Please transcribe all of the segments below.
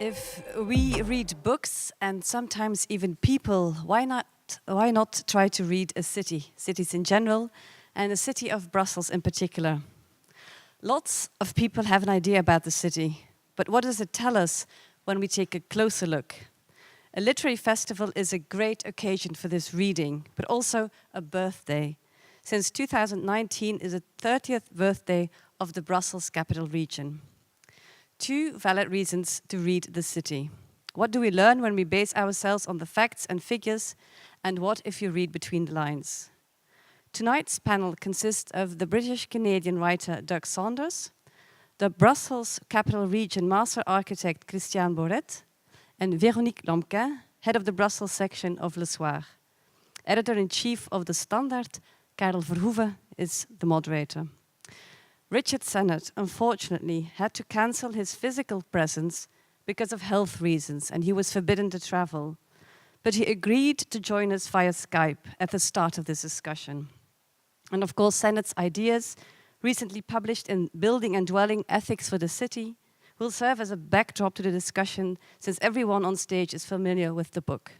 If we read books and sometimes even people, why not try to read a city, cities in general, and the city of Brussels in particular? Lots of people have an idea about the city, but what does it tell us when we take a closer look? A literary festival is a great occasion for this reading, but also a birthday, since 2019 is the 30th birthday of the Brussels capital region. Two valid reasons to read the city. What do we learn when we base ourselves on the facts and figures, and what if you read between the lines? Tonight's panel consists of the British-Canadian writer Doug Saunders, the Brussels capital region master architect Kristiaan Borret, and Véronique Lamquin, head of the Brussels section of Le Soir. Editor-in-chief of the Standaard, Karel Verhoeven, is the moderator. Richard Sennett, unfortunately, had to cancel his physical presence because of health reasons, and he was forbidden to travel. But he agreed to join us via Skype at the start of this discussion. And of course, Sennett's ideas, recently published in Building and Dwelling Ethics for the City, will serve as a backdrop to the discussion, since everyone on stage is familiar with the book.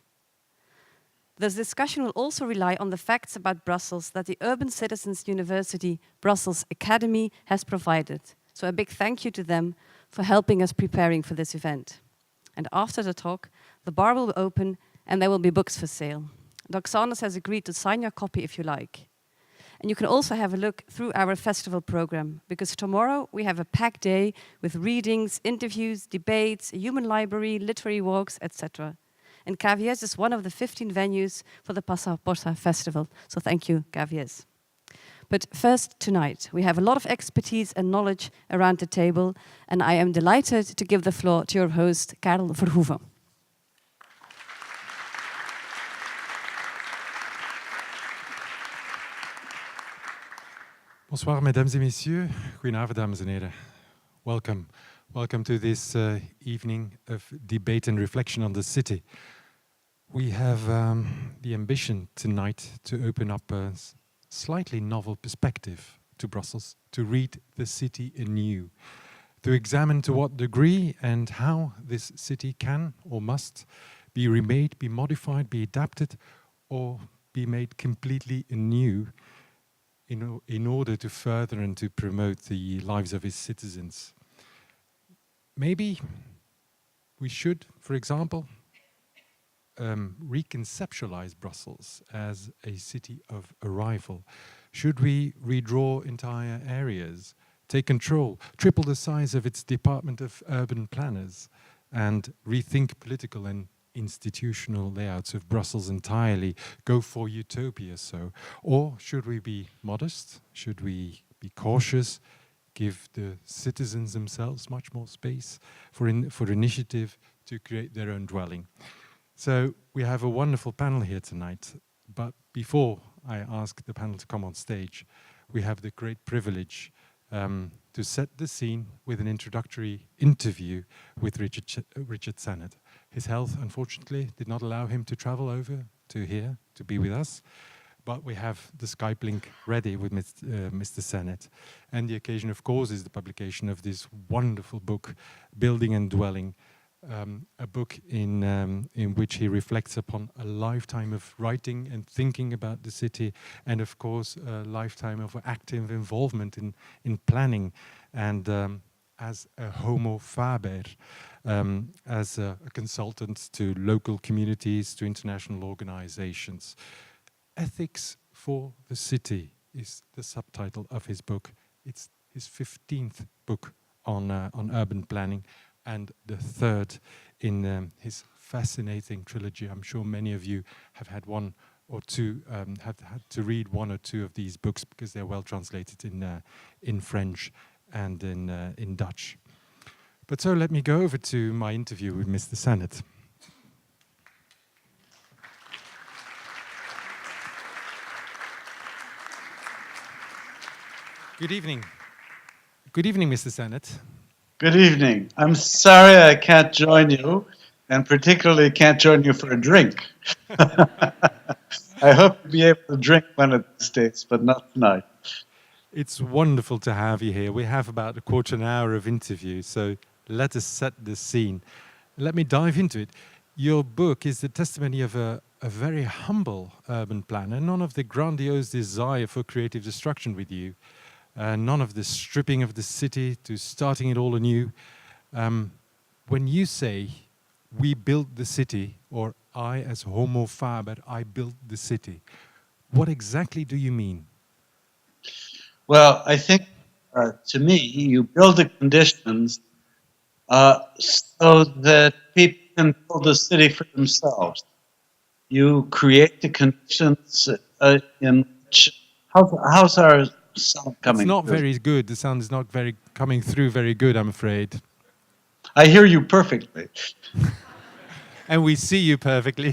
This discussion will also rely on the facts about Brussels that the Urban Citizens University Brussels Academy has provided. So a big thank you to them for helping us preparing for this event. And after the talk, the bar will open and there will be books for sale. Doug Saunders has agreed to sign your copy if you like. And you can also have a look through our festival program, because tomorrow we have a packed day with readings, interviews, debates, a human library, literary walks, etc. And KVS is one of the 15 venues for the Passa Porta Festival. So thank you, KVS. But first, tonight, we have a lot of expertise and knowledge around the table, and I am delighted to give the floor to your host, Karel Verhoeven. Bonsoir, mesdames et messieurs. Goedenavond, dames en heren. Welcome. Welcome to this evening of debate and reflection on the city. We have the ambition tonight to open up a slightly novel perspective to Brussels, to read the city anew, to examine to what degree and how this city can or must be remade, be modified, be adapted, or be made completely anew in order to further and to promote the lives of its citizens. Maybe we should, for example, reconceptualize Brussels as a city of arrival. Should we redraw entire areas, take control, triple the size of its Department of Urban Planners, and rethink political and institutional layouts of Brussels entirely, go for utopia so? Or should we be modest? Should we be cautious? Give the citizens themselves much more space for initiative to create their own dwelling. So we have a wonderful panel here tonight, but before I ask the panel to come on stage, we have the great privilege to set the scene with an introductory interview with Richard Sennett. His health, unfortunately, did not allow him to travel over to here to be with us. But we have the Skype link ready with Mr. Sennett. And the occasion, of course, is the publication of this wonderful book, Building and Dwelling, a book in which he reflects upon a lifetime of writing and thinking about the city, and of course, a lifetime of active involvement in planning. And as a homo faber, as a consultant to local communities, to international organizations. Ethics for the City is the subtitle of his book. It's his 15th book on urban planning, and the third in his fascinating trilogy. I'm sure many of you have had one or two, have had to read one or two of these books because they're well translated in French and in Dutch. But so let me go over to my interview with Mr. Sennett. Good evening. Good evening, Mr. Sennett. Good evening. I'm sorry I can't join you, and particularly can't join you for a drink. I hope to be able to drink one of these days, but not tonight. It's wonderful to have you here. We have about a quarter of an hour of interview, so let us set the scene. let me dive into it. Your book is the testimony of a very humble urban planner, none of the grandiose desire for creative destruction with you, none of the stripping of the city to starting it all anew. When you say, we built the city, or I as homo faber, I built the city, what exactly do you mean? Well, I think, to me, you build the conditions so that people can build a city for themselves. You create the conditions in which... How's our sound coming? It's not through? very good. The sound is not very coming through very good, I'm afraid. I hear you perfectly. And we see you perfectly.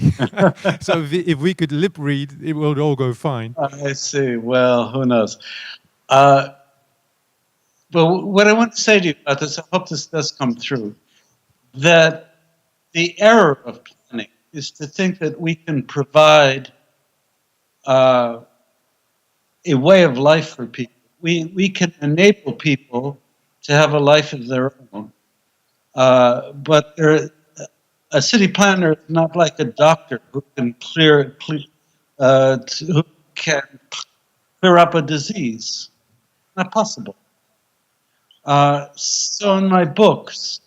So if we could lip read, it would all go fine. I see. Well, who knows? But what I want to say to you about this, I hope this does come through, that the error of planning is to think that we can provide a way of life for people. We can enable people to have a life of their own. But a city planner is not like a doctor who can clear up a disease. Not possible. So in my books,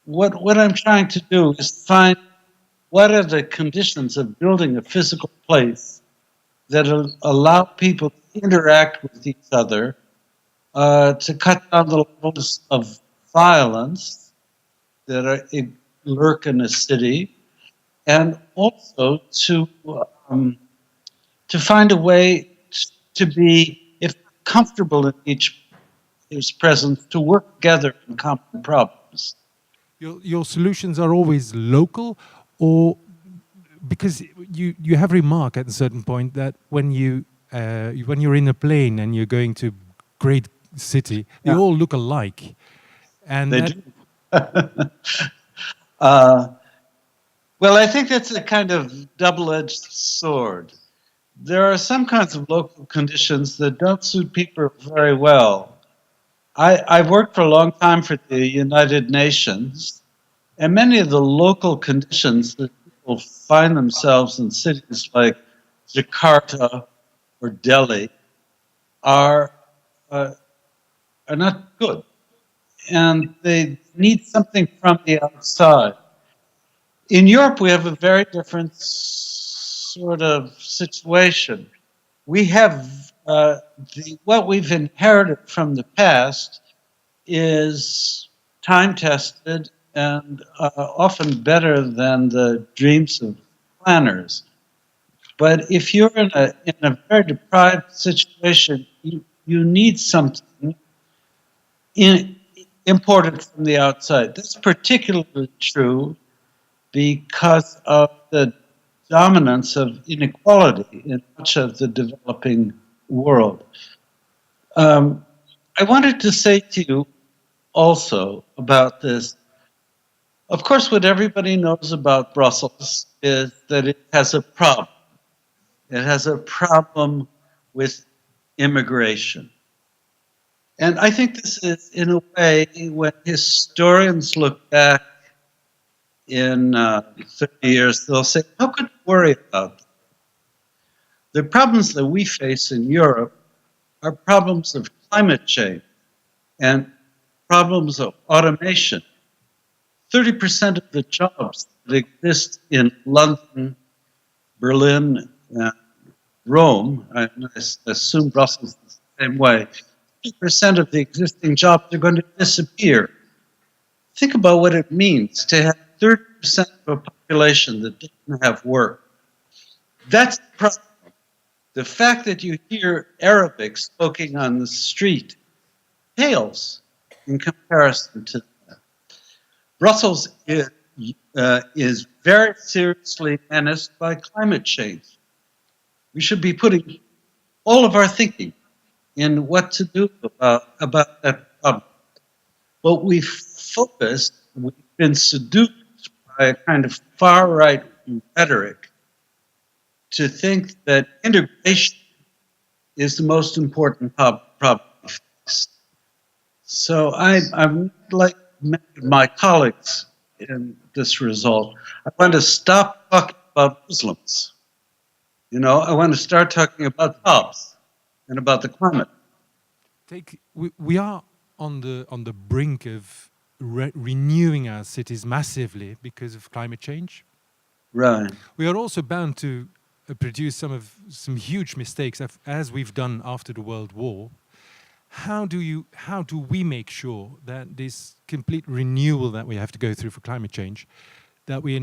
what I'm trying to do is find what are the conditions of building a physical place that allow people to interact with each other, to cut down the levels of violence that lurk in a city, and also to find a way to be, if comfortable in each other's presence, to work together in common problems. Your solutions are always local, or because you have remarked at a certain point that when you're in a plane and you're going to great city, they all look alike, and they do. Well, I think that's a kind of double-edged sword. There are some kinds of local conditions that don't suit people very well. I've worked for a long time for the United Nations, and many of the local conditions that people find themselves in cities like Jakarta or Delhi are not good, and they need something from the outside. In Europe, we have a very different sort of situation. We have what we've inherited from the past is time-tested and often better than the dreams of planners. But if you're in a very deprived situation, you need something imported from the outside. That's particularly true because of the dominance of inequality in much of the developing world. I wanted to say to you also about this. Of course, what everybody knows about Brussels is that it has a problem. It has a problem with immigration. And I think this is, in a way, when historians look back in 30 years, they'll say, how could we worry about that? The problems that we face in Europe are problems of climate change and problems of automation. 30% of the jobs that exist in London, Berlin, and Rome, I assume Brussels is the same way, 30% of the existing jobs are going to disappear. Think about what it means to have 30% of a population that doesn't have work. That's the problem. The fact that you hear Arabic spoken on the street pales in comparison to that. Brussels is very seriously menaced by climate change. We should be putting all of our thinking in what to do about that problem. But we've been seduced by a kind of far-right rhetoric to think that integration is the most important problem. So I'm like many of my colleagues in this result. I want to stop talking about Muslims. I want to start talking about jobs and about the climate. We are on the brink of renewing our cities massively because of climate change. Right. We are also bound to produce some huge mistakes as we've done after the World War. How do we make sure that this complete renewal that we have to go through for climate change, that we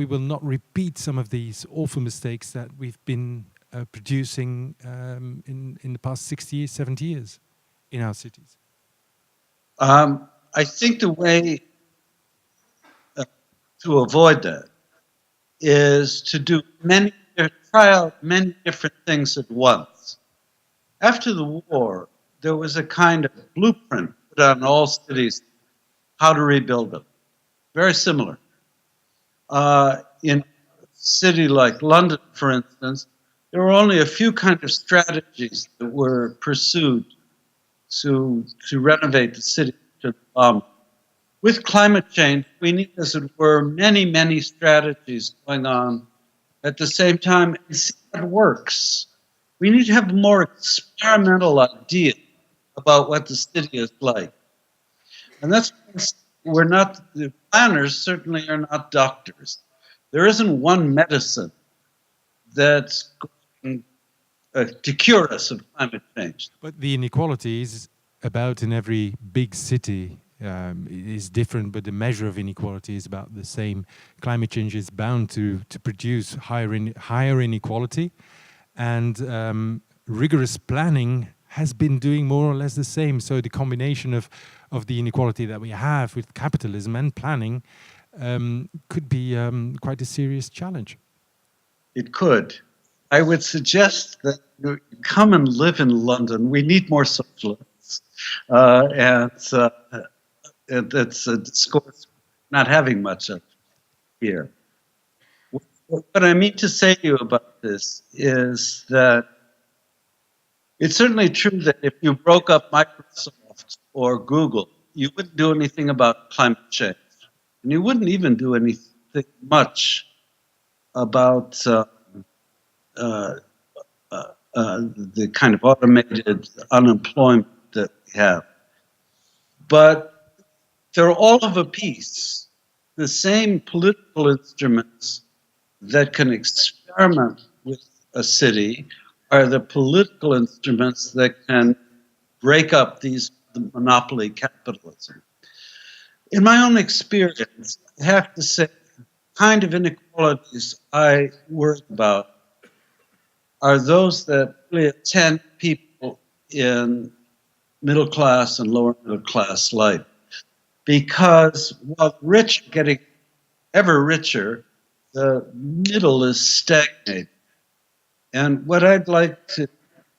will not repeat some of these awful mistakes that we've been producing in the past 60 years, 70 years in our cities? I think the way to avoid that is to try out many different things at once. After the war, there was a kind of blueprint put on all cities how to rebuild them. Very similar. In a city like London, for instance, there were only a few kind of strategies that were pursued to renovate the city. With climate change, we need, as it were, many, many strategies going on at the same time and see what works. We need to have a more experimental idea about what the city is like. And that's the planners certainly are not doctors. There isn't one medicine that's going to cure us of climate change. But the inequalities about in every big city is different, but the measure of inequality is about the same. Climate change is bound to produce higher inequality, and rigorous planning has been doing more or less the same. So the combination of the inequality that we have with capitalism and planning could be quite a serious challenge. It could. I would suggest that you come and live in London. We need more socialists. And it's a discourse not having much of here. What I mean to say to you about this is that it's certainly true that if you broke up Microsoft or Google, you wouldn't do anything about climate change. And you wouldn't even do anything much about the kind of automated unemployment that we have. But they're all of a piece. The same political instruments that can experiment with a city are the political instruments that can break up these monopoly capitalism. In my own experience, I have to say, kind of inequalities I worry about are those that really attend people in middle class and lower middle class life. Because while the rich are getting ever richer, the middle is stagnating. And what I'd like to,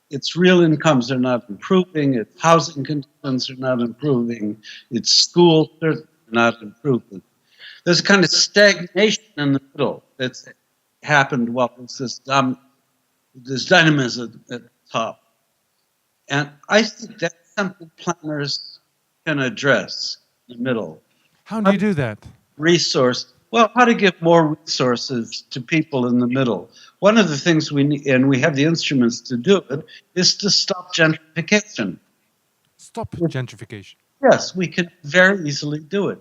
its real incomes are not improving, its housing conditions are not improving, its schools are not improving. There's a kind of stagnation in the middle that's happened while there's this dynamism at the top. And I think that's something planners can address in the middle. How do you do that? How to give more resources to people in the middle. One of the things we need, and we have the instruments to do it, is to stop gentrification. Stop gentrification? Yes, we can very easily do it.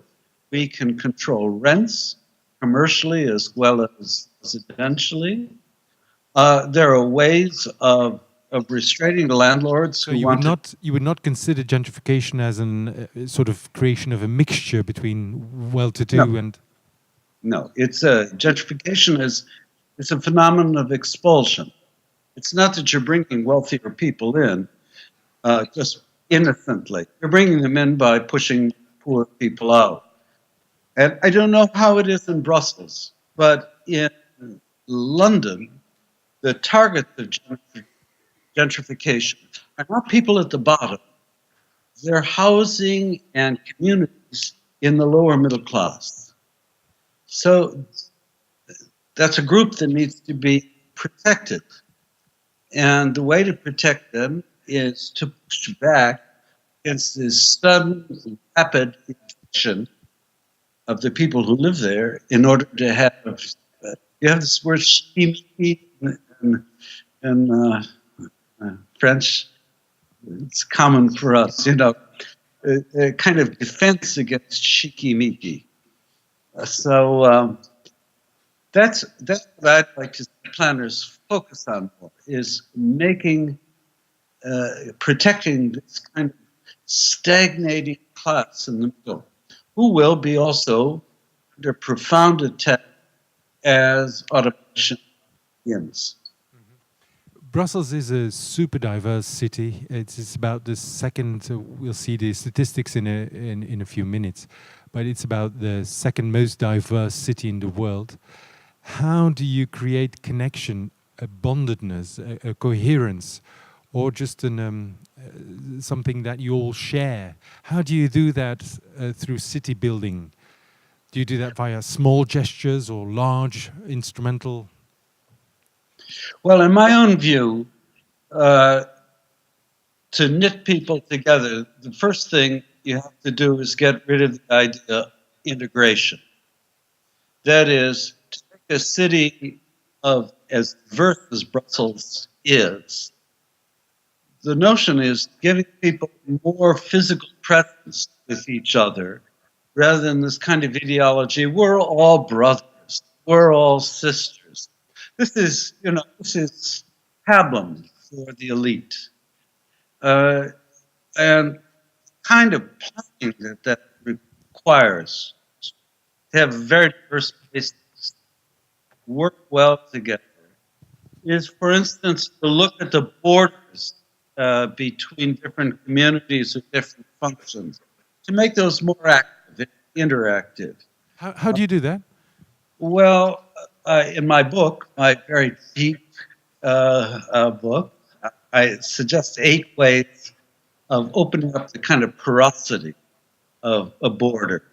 We can control rents commercially as well as residentially. There are ways of restraining the landlords. So you would not consider gentrification as a sort of creation of a mixture between well-to-do and... No, gentrification is a phenomenon of expulsion. It's not that you're bringing wealthier people in just innocently. You're bringing them in by pushing poor people out. And I don't know how it is in Brussels, but in London, the targets of gentrification are not people at the bottom. They're housing and communities in the lower middle class. So that's a group that needs to be protected. And the way to protect them is to push back against this sudden, rapid eviction of the people who live there in order to have, you have this word chimie in French, it's common for us, you know, a kind of defense against shikimiki. So that's what I'd like to see planners focus on more, is making, protecting this kind of stagnating class in the middle, who will be also under profound attack as automation begins. Brussels is a super diverse city. It's about the second. We'll see the statistics in a few minutes, but it's about the second most diverse city in the world. How do you create connection, a bondedness, a coherence, or just something that you all share? How do you do that through city building? Do you do that via small gestures or large instrumental? Well, in my own view, to knit people together, the first thing you have to do is get rid of the idea of integration. That is, to make a city of as diverse as Brussels is, the notion is giving people more physical presence with each other rather than this kind of ideology, we're all brothers, we're all sisters. This is, you know, this is pablum for the elite. And kind of planning that requires to have very diverse places work well together is, for instance, to look at the borders between different communities or different functions, to make those more active, interactive. How do you do that? Well, in my book, my very deep book, I suggest 8 ways of opening up the kind of porosity of a border.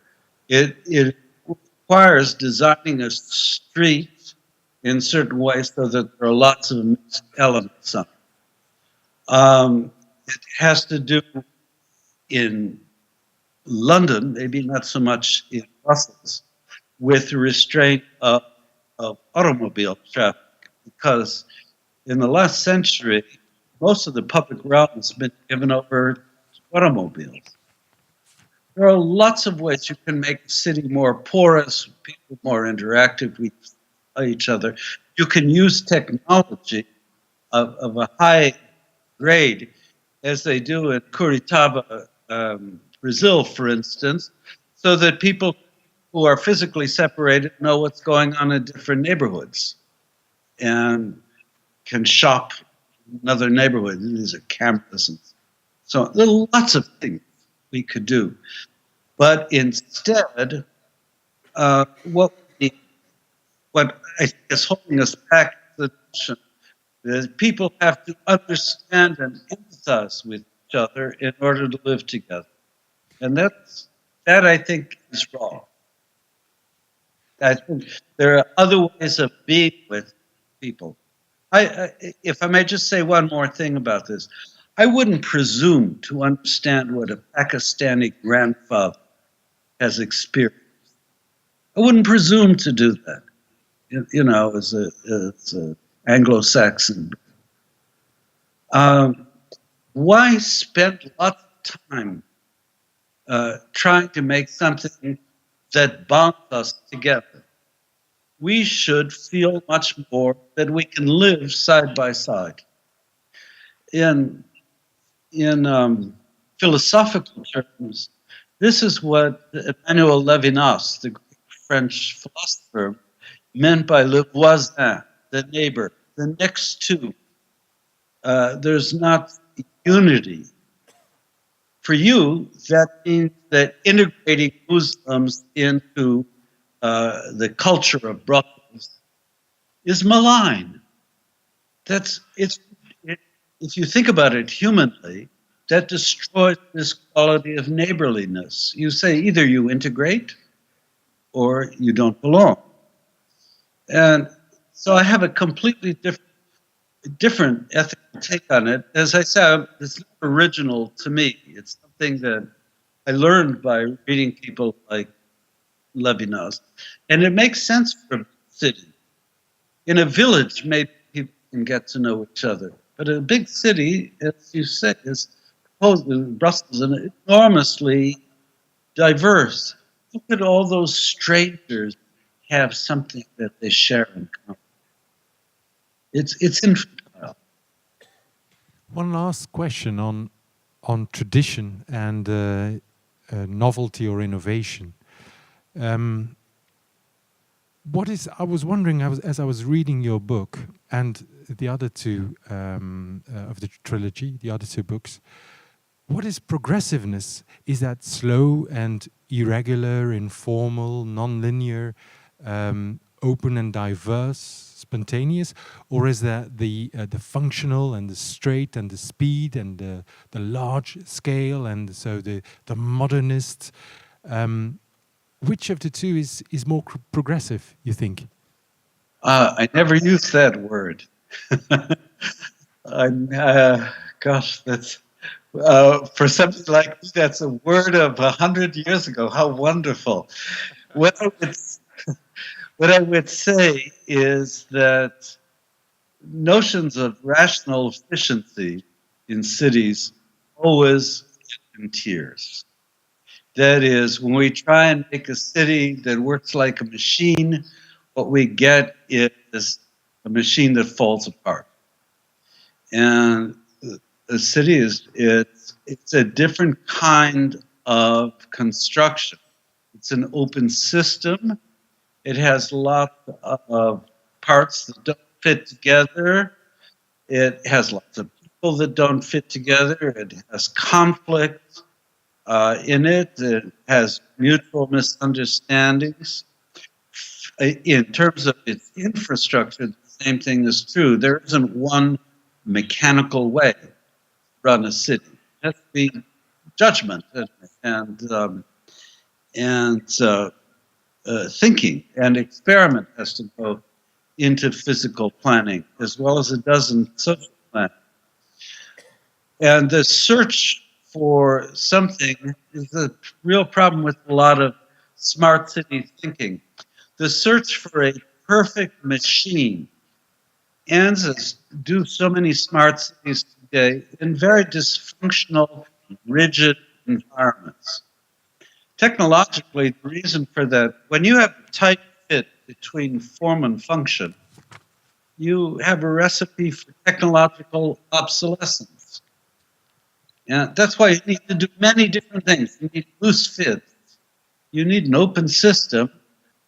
It requires designing a street in certain ways so that there are lots of mixed elements on it. It has to do in London, maybe not so much in Brussels, with the restraint of automobile traffic, because in the last century, most of the public realm has been given over to automobiles. There are lots of ways you can make the city more porous, people more interactive with each other. You can use technology of a high grade, as they do in Curitiba, Brazil, for instance, so that people who are physically separated know what's going on in different neighborhoods and can shop in another neighborhood. These are cameras. And so there are lots of things we could do. But instead, what I think is holding us back is the notion that people have to understand and empathize with each other in order to live together. And that I think is wrong. I think there are other ways of being with people. If I may just say one more thing about this, I wouldn't presume to understand what a Pakistani grandfather has experienced. I wouldn't presume to do that, you know, as a Anglo-Saxon. Why spend lots of time trying to make something that bonds us together? We should feel much more that we can live side by side. In philosophical terms, this is what Emmanuel Levinas, the great French philosopher, meant by le voisin, the neighbor, the next to. There's not unity. For you, that means that integrating Muslims into the culture of Brussels is malign. If you think about it humanly, that destroys this quality of neighborliness. You say either you integrate or you don't belong. And so I have a completely different ethical take on it. As I said, it's not original to me. It's something that I learned by reading people like Levy knows. And it makes sense for a city. In a village, maybe people can get to know each other. But a big city, as you say, is Brussels, and enormously diverse. Look at all those strangers have something that they share in common. It's infantile. One last question on tradition and novelty or innovation. I was wondering, as I was reading your book and the other two of the trilogy, the other two books, what is progressiveness? Is that slow and irregular, informal, non-linear, open and diverse, spontaneous, or is that the functional and the straight and the speed and the large scale and so the modernist? Which of the two is more progressive, you think? I never used that word. Gosh, that's for something like me, that's a word of 100 years ago. How wonderful! What I would say is that notions of rational efficiency in cities always end in tears. That is, when we try and make a city that works like a machine, what we get is a machine that falls apart. And a city it's a different kind of construction. It's an open system. It has lots of parts that don't fit together. It has lots of people that don't fit together. It has conflict in it. It has mutual misunderstandings. In terms of its infrastructure, the same thing is true. There isn't one mechanical way to run a city. It has to be judgment and thinking, and experiment has to go into physical planning as well as it does in social planning. And the search for something is a real problem with a lot of smart city thinking. The search for a perfect machine ends, as do so many smart cities today, in very dysfunctional, rigid environments. Technologically, the reason for that, when you have a tight fit between form and function, you have a recipe for technological obsolescence. And that's why you need to do many different things. You need loose fits. You need an open system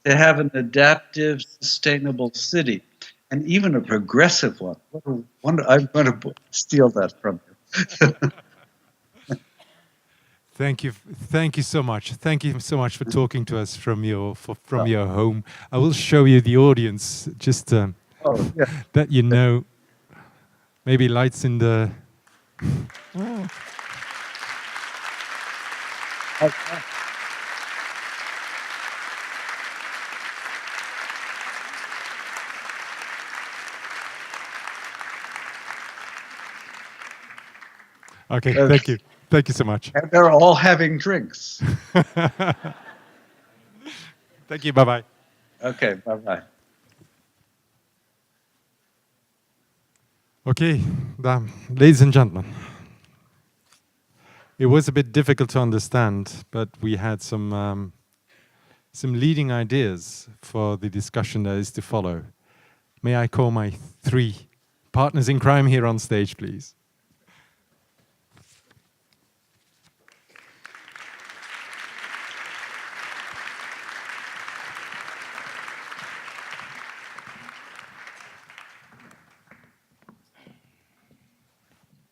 to have an adaptive, sustainable city, and even a progressive one. I'm going to steal that from you. Thank you so much. Thank you so much for talking to us from your home. I will show you the audience just that you know. Maybe lights in the. Okay. Okay, thank you. Thank you so much. And they're all having drinks. Thank you. Bye-bye. Okay, bye-bye. Okay, ladies and gentlemen. It was a bit difficult to understand, but we had some leading ideas for the discussion that is to follow. May I call my 3 partners in crime here on stage, please?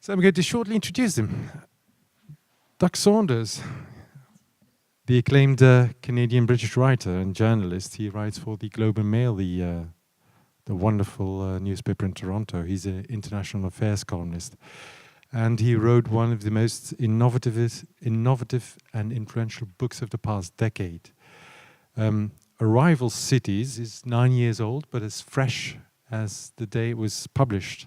So I'm going to shortly introduce him. Doug Saunders, the acclaimed Canadian-British writer and journalist. He writes for the Globe and Mail, the wonderful newspaper in Toronto. He's an international affairs columnist. And he wrote one of the most innovative and influential books of the past decade. Arrival Cities is 9 years old, but as fresh as the day it was published.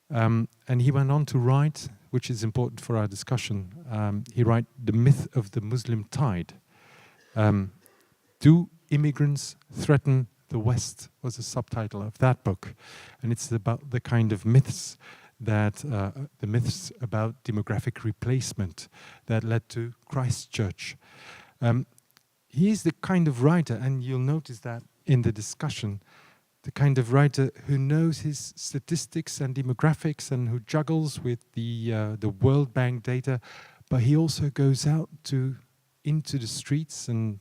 And he went on to write, which is important for our discussion, he wrote The Myth of the Muslim Tide. Do Immigrants Threaten the West was the subtitle of that book. And it's about the kind of myths that, the myths about demographic replacement that led to Christchurch. He is the kind of writer, and you'll notice that in the discussion, the kind of writer who knows his statistics and demographics and who juggles with the World Bank data, but he also goes out into the streets and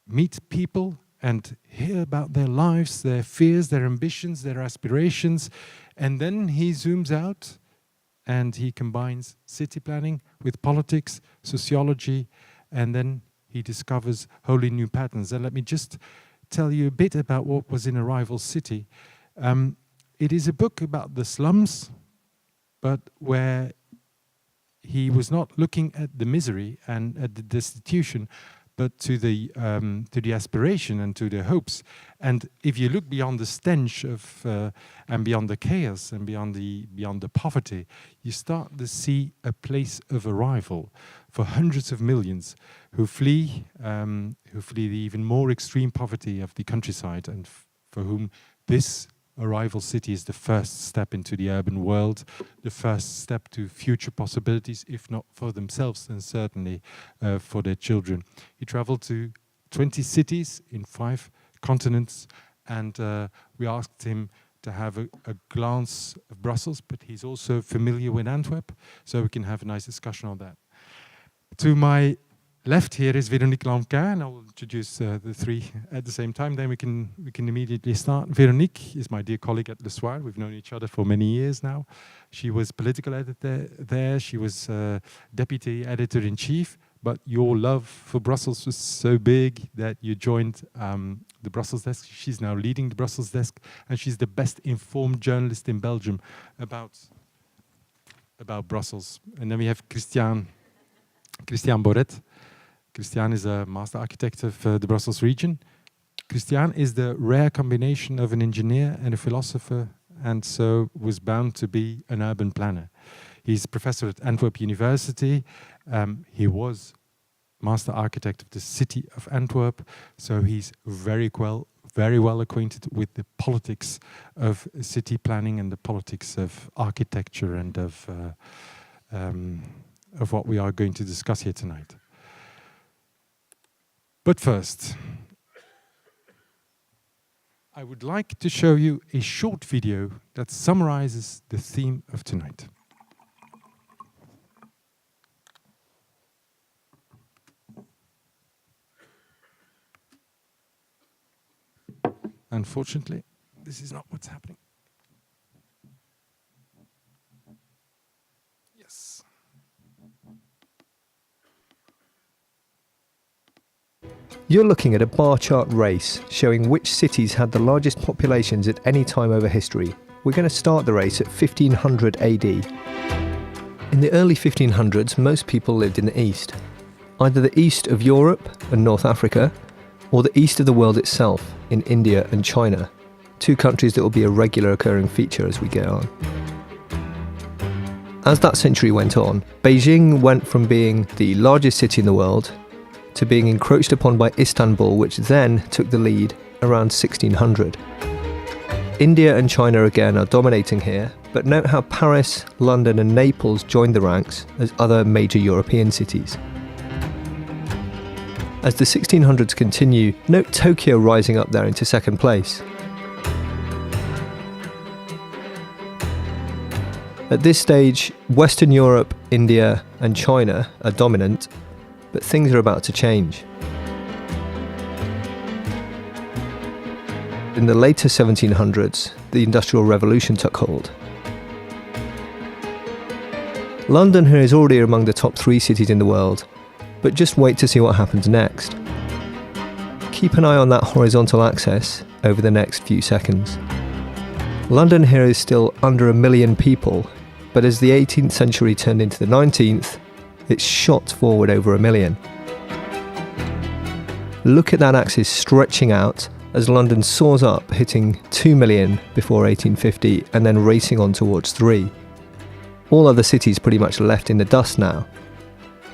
meet people and hear about their lives, their fears, their ambitions, their aspirations, and then he zooms out and he combines city planning with politics, sociology, and then he discovers wholly new patterns. And let me just tell you a bit about what was in Arrival City. It is a book about the slums, but where he was not looking at the misery and at the destitution, but to the aspiration and to the hopes. And if you look beyond the stench of and beyond the chaos and beyond the poverty, you start to see a place of arrival for hundreds of millions who flee the even more extreme poverty of the countryside, and for whom this Arrival City is the first step into the urban world, the first step to future possibilities, if not for themselves, then certainly for their children. He traveled to 20 cities in 5 continents, and we asked him to have a glance of Brussels, but he's also familiar with Antwerp, so we can have a nice discussion on that. To my left here is Véronique Lamquin, and I will introduce the 3 at the same time. Then we can immediately start. Véronique is my dear colleague at Le Soir. We've known each other for many years now. She was political editor there. She was deputy editor-in-chief. But your love for Brussels was so big that you joined the Brussels desk. She's now leading the Brussels desk, and she's the best informed journalist in Belgium about Brussels. And then we have Kristiaan Borret. Kristiaan is a master architect of the Brussels region. Kristiaan is the rare combination of an engineer and a philosopher, and so was bound to be an urban planner. He's professor at Antwerp University. He was master architect of the city of Antwerp, so he's very well acquainted with the politics of city planning and the politics of architecture and of what we are going to discuss here tonight. But first, I would like to show you a short video that summarizes the theme of tonight. Unfortunately, this is not what's happening. Yes. You're looking at a bar chart race showing which cities had the largest populations at any time over history. We're going to start the race at 1500 AD. In the early 1500s, most people lived in the east, either the east of Europe and North Africa, or the east of the world itself in India and China, 2 countries that will be a regular occurring feature as we go on. As that century went on, Beijing went from being the largest city in the world to being encroached upon by Istanbul, which then took the lead around 1600. India and China again are dominating here, but note how Paris, London and Naples joined the ranks as other major European cities. As the 1600s continue, note Tokyo rising up there into second place. At this stage, Western Europe, India and China are dominant, but things are about to change. In the later 1700s, the Industrial Revolution took hold. London here is already among the top 3 cities in the world, but just wait to see what happens next. Keep an eye on that horizontal axis over the next few seconds. London here is still under 1 million people, but as the 18th century turned into the 19th, it's shot forward over 1 million. Look at that axis stretching out as London soars up, hitting 2 million before 1850 and then racing on towards 3. All other cities pretty much left in the dust now.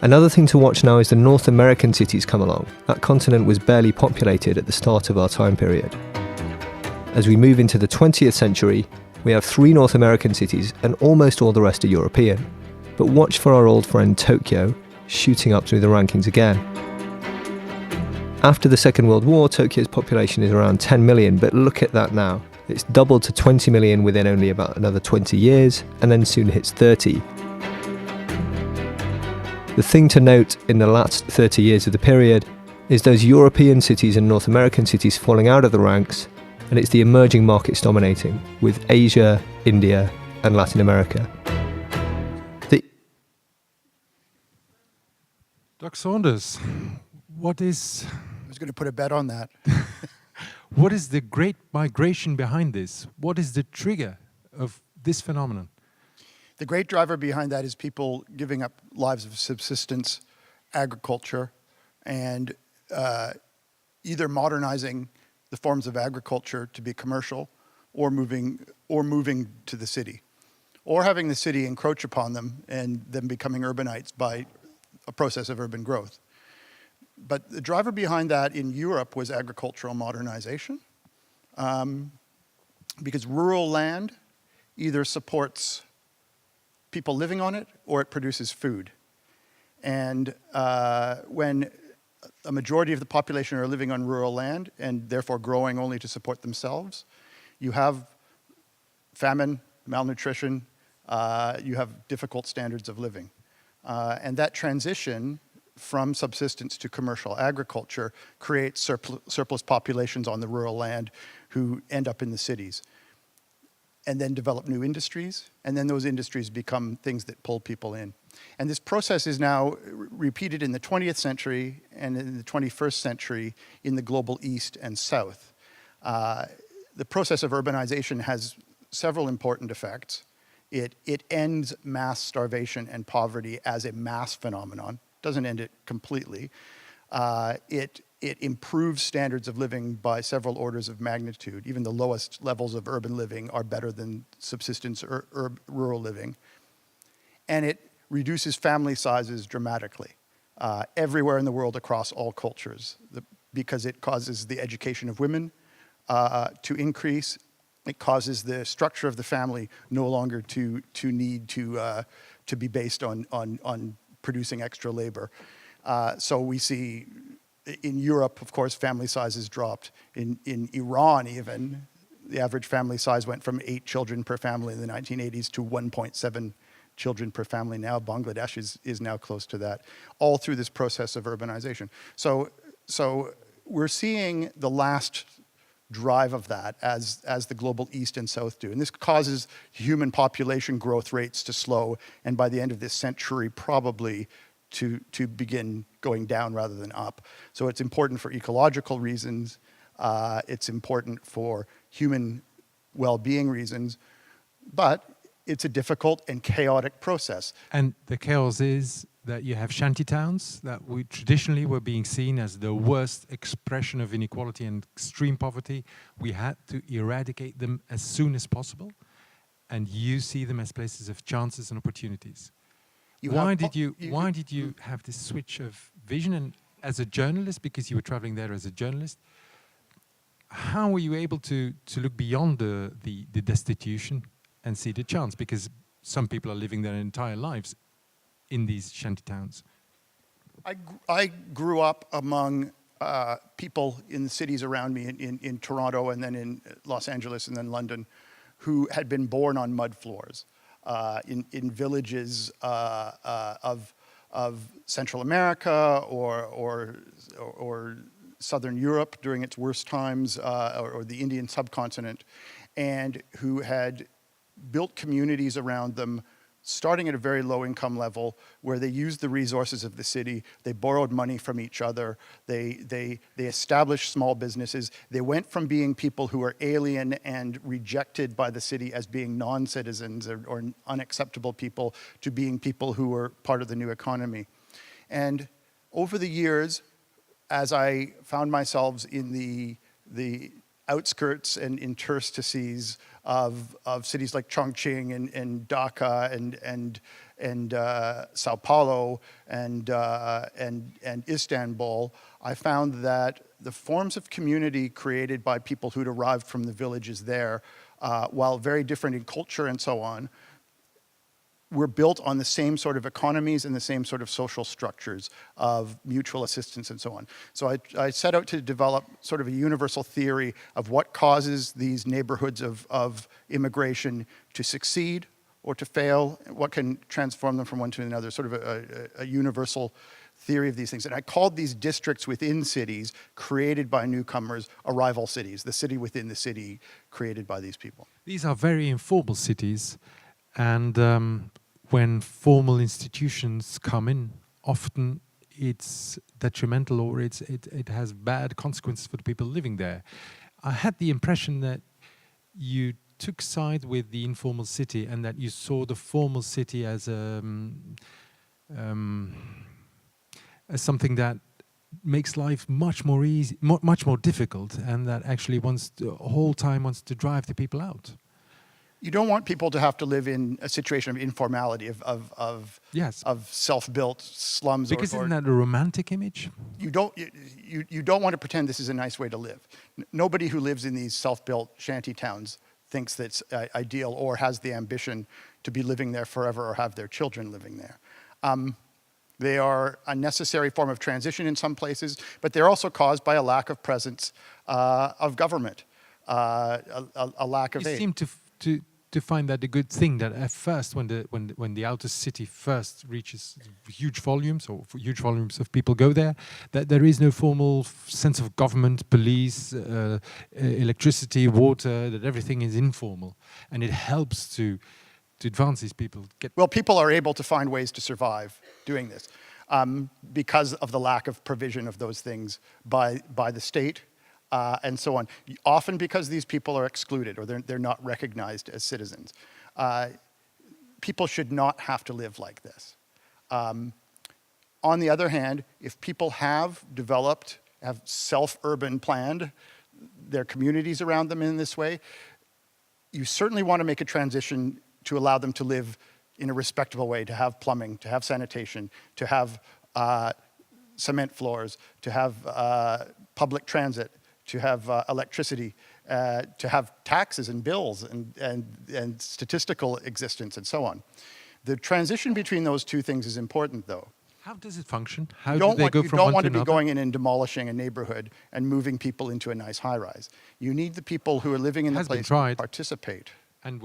Another thing to watch now is the North American cities come along. That continent was barely populated at the start of our time period. As we move into the 20th century, we have 3 North American cities and almost all the rest are European. But watch for our old friend Tokyo shooting up through the rankings again. After the Second World War, Tokyo's population is around 10 million, but look at that now. It's doubled to 20 million within only about another 20 years, and then soon hits 30. The thing to note in the last 30 years of the period is those European cities and North American cities falling out of the ranks, and it's the emerging markets dominating, with Asia, India, and Latin America. Doug Saunders, what is... I was going to put a bet on that. What is the great migration behind this? What is the trigger of this phenomenon? The great driver behind that is people giving up lives of subsistence, agriculture, and either modernizing the forms of agriculture to be commercial, or moving to the city, or having the city encroach upon them and them becoming urbanites by a process of urban growth. But the driver behind that in Europe was agricultural modernization, because rural land either supports people living on it or it produces food. And when a majority of the population are living on rural land and therefore growing only to support themselves, you have famine, malnutrition, you have difficult standards of living. And that transition from subsistence to commercial agriculture creates surplus populations on the rural land who end up in the cities and then develop new industries, and then those industries become things that pull people in. And this process is now repeated in the 20th century and in the 21st century in the global East and South. The process of urbanization has several important effects. It ends mass starvation and poverty as a mass phenomenon. Doesn't end it completely. It improves standards of living by several orders of magnitude. Even the lowest levels of urban living are better than subsistence or rural living. And it reduces family sizes dramatically everywhere in the world across all cultures, because it causes the education of women to increase. It causes the structure of the family no longer to need to be based on producing extra labor. So we see in Europe, of course, family sizes dropped. In Iran even, the average family size went from 8 children per family in the 1980s to 1.7 children per family now. Bangladesh is now close to that, all through this process of urbanization. So we're seeing the last drive of that as the global East and South do. And this causes human population growth rates to slow, and by the end of this century, probably to begin going down rather than up. So it's important for ecological reasons, it's important for human well-being reasons, but it's a difficult and chaotic process. And the chaos is that you have shanty towns that we traditionally were being seen as the worst expression of inequality and extreme poverty. We had to eradicate them as soon as possible, and you see them as places of chances and opportunities. Why did you have this switch of vision? And as a journalist, because you were traveling there as a journalist, how were you able to look beyond the destitution and see the chance? Because some people are living their entire lives in these shanty towns. I grew up among people in the cities around me, in Toronto and then in Los Angeles and then London, who had been born on mud floors, in villages of Central America or Southern Europe during its worst times, or the Indian subcontinent, and who had built communities around them, starting at a very low income level, where they used the resources of the city, they borrowed money from each other, they established small businesses. They went from being people who were alien and rejected by the city as being non-citizens or unacceptable people, to being people who were part of the new economy. And over the years, as I found myself in the outskirts and interstices of cities like Chongqing and Dhaka Sao Paulo and Istanbul, I found that the forms of community created by people who'd arrived from the villages there, while very different in culture and so on, were built on the same sort of economies and the same sort of social structures of mutual assistance and so on. So I set out to develop sort of a universal theory of what causes these neighborhoods of immigration to succeed or to fail, what can transform them from one to another, sort of a universal theory of these things. And I called these districts within cities created by newcomers arrival cities, the city within the city created by these people. These are very informal cities, and when formal institutions come in, often it's detrimental or it has bad consequences for the people living there. I had the impression that you took side with the informal city and that you saw the formal city as something that makes life much more easy, much more difficult, and that actually wants to drive the people out. You don't want people to have to live in a situation of informality, of self-built slums. Because isn't that a romantic image? You don't want to pretend this is a nice way to live. Nobody who lives in these self-built shanty towns thinks that's ideal or has the ambition to be living there forever or have their children living there. They are a necessary form of transition in some places, but they're also caused by a lack of presence of government, a lack of aid. You seem to find that a good thing, that at first when the outer city first reaches huge volumes of people go there, that there is no formal sense of government, police, electricity, water, that everything is informal, and it helps to advance these people. Well, people are able to find ways to survive doing this because of the lack of provision of those things by the state. And so on, often because these people are excluded or they're not recognized as citizens. People should not have to live like this. On the other hand, if people have self-urban planned their communities around them in this way, you certainly want to make a transition to allow them to live in a respectable way, to have plumbing, to have sanitation, to have cement floors, to have public transit, to have electricity, to have taxes and bills and statistical existence and so on. The transition between those two things is important, though. How does it function? How do they go from one to another? You don't want to be going in and demolishing a neighborhood and moving people into a nice high-rise. You need the people who are living in the place to participate. And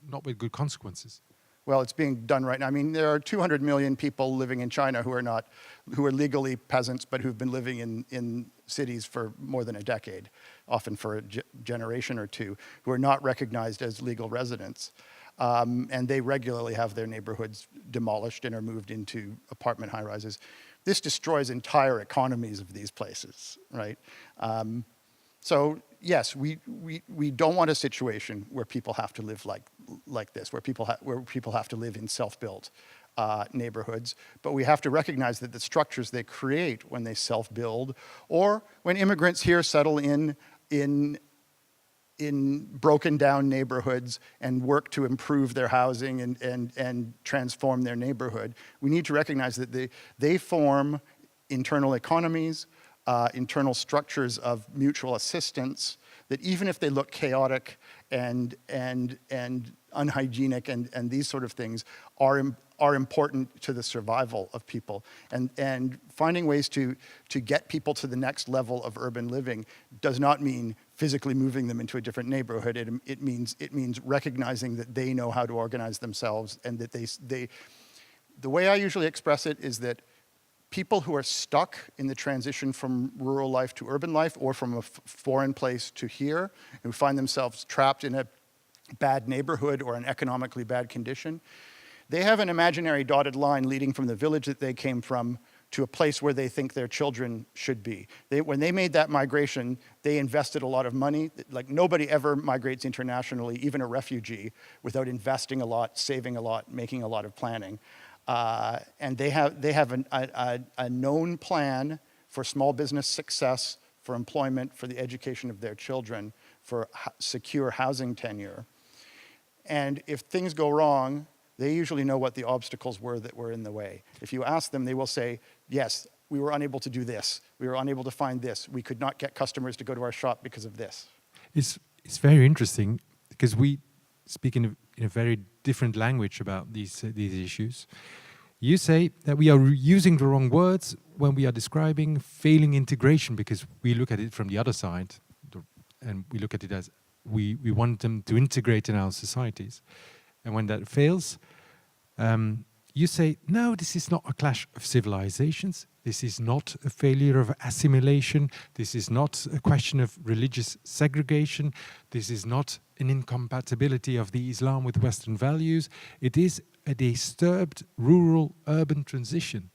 not with good consequences. Well, it's being done right now. I mean, there are 200 million people living in China who are legally peasants, but who've been living in cities for more than a decade, often for a generation or two, who are not recognized as legal residents. And they regularly have their neighborhoods demolished and are moved into apartment high-rises. This destroys entire economies of these places, right? So yes, we don't want a situation where people have to live like this, where people have to live in self-built neighborhoods. But we have to recognize that the structures they create when they self-build, or when immigrants here settle in broken down neighborhoods and work to improve their housing and transform their neighborhood, we need to recognize that they form internal economies, internal structures of mutual assistance, that even if they look chaotic and unhygienic and these sort of things are important to the survival of people. And finding ways to get people to the next level of urban living does not mean physically moving them into a different neighborhood. It means recognizing that they know how to organize themselves, and that the way I usually express it is that people who are stuck in the transition from rural life to urban life, or from a foreign place to here, who find themselves trapped in a bad neighborhood or an economically bad condition, they have an imaginary dotted line leading from the village that they came from to a place where they think their children should be. When they made that migration, they invested a lot of money. Like, nobody ever migrates internationally, even a refugee, without investing a lot, saving a lot, making a lot of planning. And they have a known plan for small business success, for employment, for the education of their children, for secure housing tenure. And if things go wrong, They usually know what the obstacles were that were in the way. If you ask them, they will say, yes, we were unable to do this. We were unable to find this. We could not get customers to go to our shop because of this. It's very interesting because we speak in a very different language about these issues. You say that we are using the wrong words when we are describing failing integration because we look at it from the other side and we look at it as we want them to integrate in our societies. And when that fails, you say, no, this is not a clash of civilizations. This is not a failure of assimilation. This is not a question of religious segregation. This is not an incompatibility of the Islam with Western values. It is a disturbed rural-urban transition.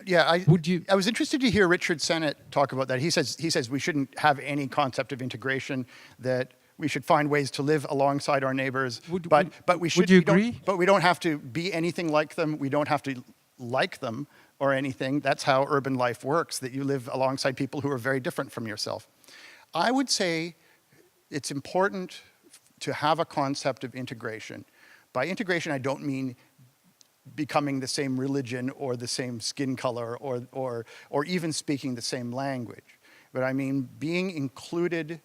Yeah, I was interested to hear Richard Sennett talk about that. He says we shouldn't have any concept of integration, that we should find ways to live alongside our neighbors. But we should. Would you agree? But we don't have to be anything like them. We don't have to like them or anything. That's how urban life works, that you live alongside people who are very different from yourself. I would say it's important to have a concept of integration. By integration, I don't mean becoming the same religion or the same skin color or even speaking the same language. But I mean being included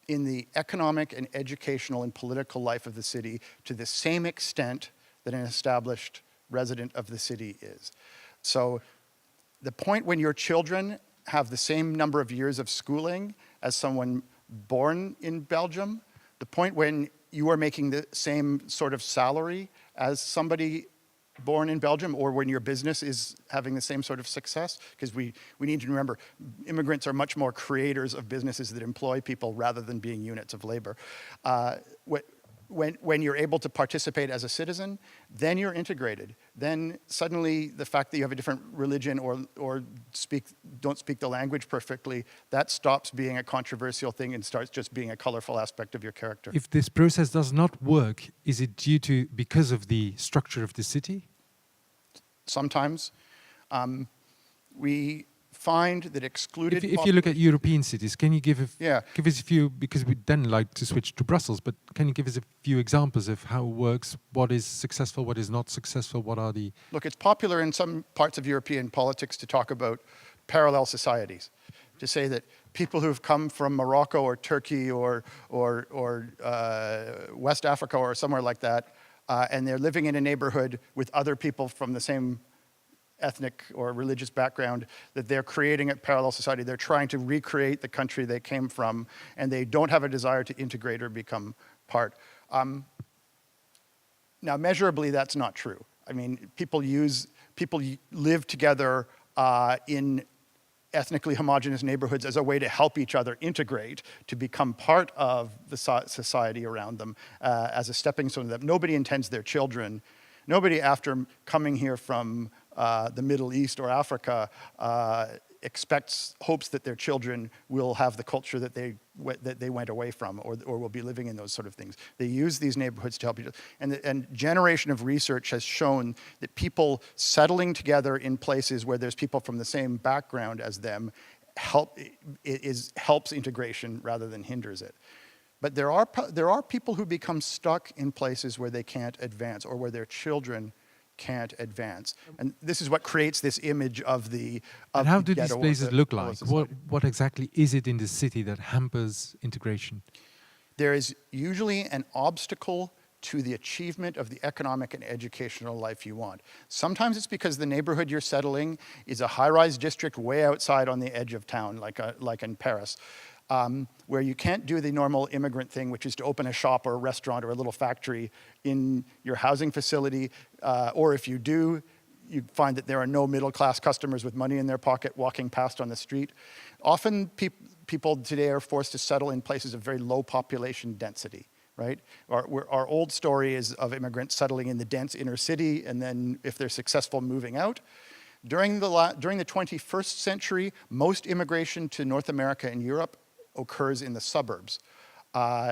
in the economic and educational and political life of the city to the same extent that an established resident of the city is. So the point when your children have the same number of years of schooling as someone born in Belgium, the point when you are making the same sort of salary as somebody born in Belgium, or when your business is having the same sort of success, because we need to remember immigrants are much more creators of businesses that employ people rather than being units of labor. When you're able to participate as a citizen, then you're integrated. Then suddenly the fact that you have a different religion or don't speak the language perfectly, that stops being a controversial thing and starts just being a colorful aspect of your character. If this process does not work, is it because of the structure of the city? Sometimes. We find that excluded... If you look at European cities, can you give us a few, because we then like to switch to Brussels, but can you give us a few examples of how it works, what is successful, what is not successful, what are the... Look, it's popular in some parts of European politics to talk about parallel societies, to say that people who've come from Morocco or Turkey or West Africa or somewhere like that, and they're living in a neighborhood with other people from the same ethnic or religious background, that they're creating a parallel society. They're trying to recreate the country they came from, and they don't have a desire to integrate or become part. Now, measurably, that's not true. I mean, people live together in ethnically homogeneous neighborhoods as a way to help each other integrate, to become part of the society around them, as a stepping stone to them. Nobody intends their children. Nobody, after coming here from the Middle East or Africa, hopes that their children will have the culture that they went away from, or will be living in those sort of things. They use these neighborhoods to help each other. And generation of research has shown that people settling together in places where there's people from the same background as them helps integration rather than hinders it. But there are people who become stuck in places where they can't advance, or where their children can't advance. And this is what creates this image of the And how do these places look like? What exactly is it in the city that hampers integration? There is usually an obstacle to the achievement of the economic and educational life you want. Sometimes it's because the neighborhood you're settling is a high-rise district way outside on the edge of town, like in Paris, where you can't do the normal immigrant thing, which is to open a shop or a restaurant or a little factory in your housing facility, or if you do, you find that there are no middle-class customers with money in their pocket walking past on the street. Often people today are forced to settle in places of very low population density, right? Our old story is of immigrants settling in the dense inner city, and then if they're successful, moving out. During the 21st century, most immigration to North America and Europe occurs in the suburbs,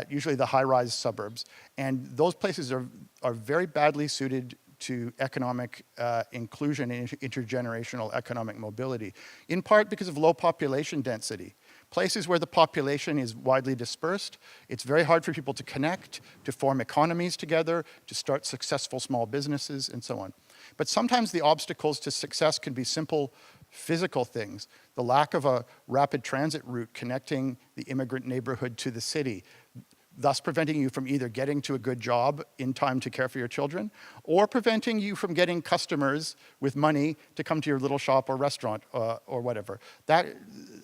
usually the high-rise suburbs. And those places are very badly suited to economic inclusion and intergenerational economic mobility, in part because of low population density. Places where the population is widely dispersed, it's very hard for people to connect, to form economies together, to start successful small businesses, and so on. But sometimes the obstacles to success can be simple physical things. The lack of a rapid transit route connecting the immigrant neighborhood to the city, thus preventing you from either getting to a good job in time to care for your children, or preventing you from getting customers with money to come to your little shop or restaurant or whatever.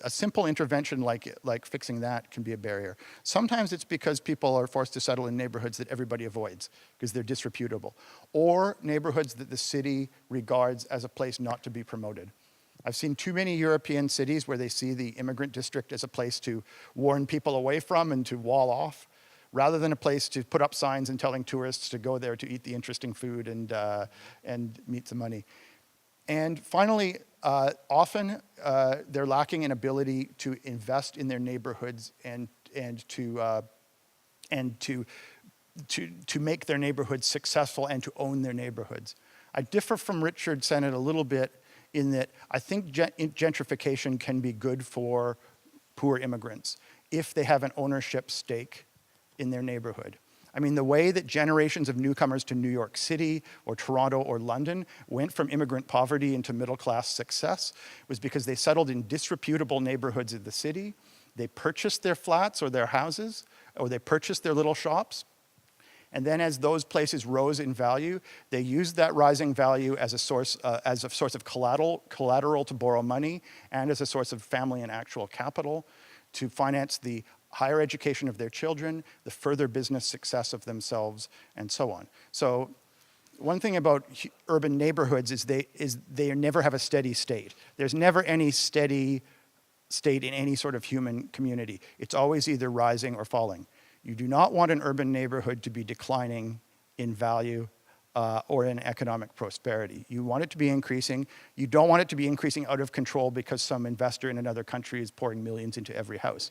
A simple intervention like fixing that can be a barrier. Sometimes it's because people are forced to settle in neighborhoods that everybody avoids because they're disreputable, or neighborhoods that the city regards as a place not to be promoted. I've seen too many European cities where they see the immigrant district as a place to warn people away from and to wall off, rather than a place to put up signs and telling tourists to go there to eat the interesting food and meet some money. And finally, often they're lacking an ability to invest in their neighborhoods and to make their neighborhoods successful and to own their neighborhoods. I differ from Richard Sennett a little bit in that I think gentrification can be good for poor immigrants if they have an ownership stake in their neighborhood. I mean, the way that generations of newcomers to New York City or Toronto or London went from immigrant poverty into middle-class success was because they settled in disreputable neighborhoods of the city. They purchased their flats or their houses, or they purchased their little shops. And then as those places rose in value, they used that rising value as a source of collateral to borrow money and as a source of family and actual capital to finance the higher education of their children, the further business success of themselves, and so on. So one thing about urban neighborhoods is they never have a steady state. There's never any steady state in any sort of human community. It's always either rising or falling. You do not want an urban neighborhood to be declining in value or in economic prosperity. You want it to be increasing. You don't want it to be increasing out of control because some investor in another country is pouring millions into every house.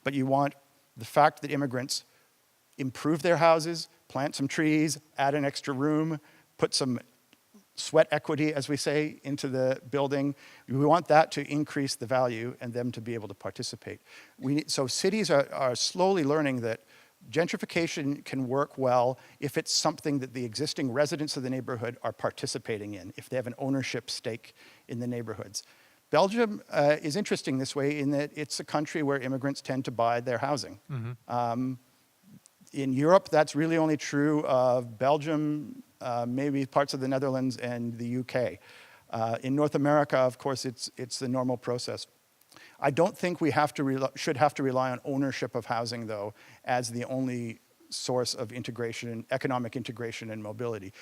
But you want the fact that immigrants improve their houses, plant some trees, add an extra room, put some sweat equity, as we say, into the building. We want that to increase the value and them to be able to participate. So cities are slowly learning that gentrification can work well if it's something that the existing residents of the neighborhood are participating in, if they have an ownership stake in the neighborhoods. Belgium is interesting this way in that it's a country where immigrants tend to buy their housing. Mm-hmm. In Europe, that's really only true of Belgium, maybe parts of the Netherlands and the UK. In North America, of course, it's the normal process. I don't think we should have to rely on ownership of housing, though, as the only source of integration, economic integration and mobility.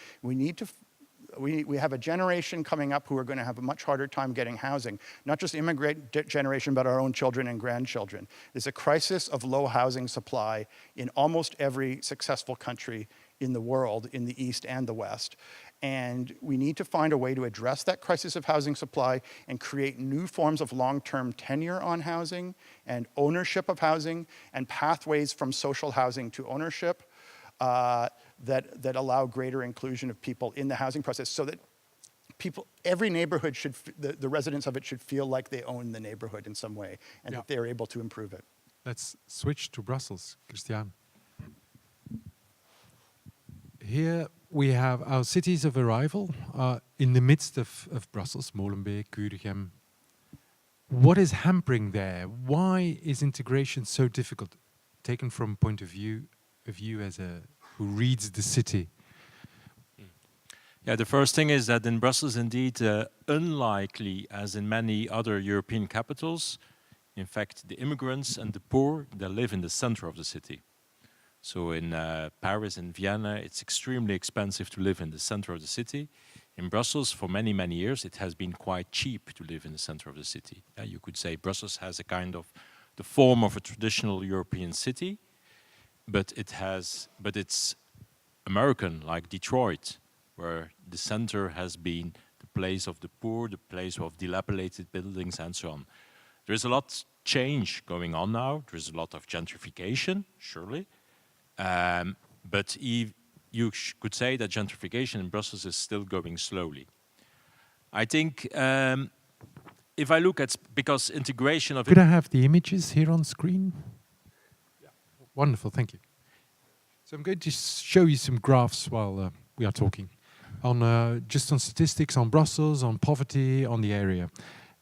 We have a generation coming up who are going to have a much harder time getting housing, not just immigrant generation, but our own children and grandchildren. There's a crisis of low housing supply in almost every successful country in the world, in the East and the West. And we need to find a way to address that crisis of housing supply and create new forms of long-term tenure on housing and ownership of housing and pathways from social housing to ownership that allow greater inclusion of people in the housing process so that every neighborhood the residents of it should feel like they own the neighborhood in some way and that they're able to improve it. Let's switch to Brussels, Kristiaan. Here we have our cities of arrival in the midst of Brussels, Molenbeek, Kuurichem. What is hampering there? Why is integration so difficult, taken from point of view as who reads the city? Yeah, the first thing is that in Brussels, indeed, unlikely as in many other European capitals, in fact, the immigrants and the poor, they live in the center of the city. So in Paris and Vienna, it's extremely expensive to live in the center of the city. In Brussels, for many, many years, it has been quite cheap to live in the center of the city. You could say Brussels has a kind of the form of a traditional European city, but it's American, like Detroit, where the center has been the place of the poor, the place of dilapidated buildings, and so on. There is a lot change going on now. There is a lot of gentrification, surely. But you could say that gentrification in Brussels is still going slowly. I think if I look at, because integration of... Could I have the images here on screen? Yeah. Wonderful, thank you. So I'm going to show you some graphs while we are talking. On just on statistics on Brussels, on poverty, on the area,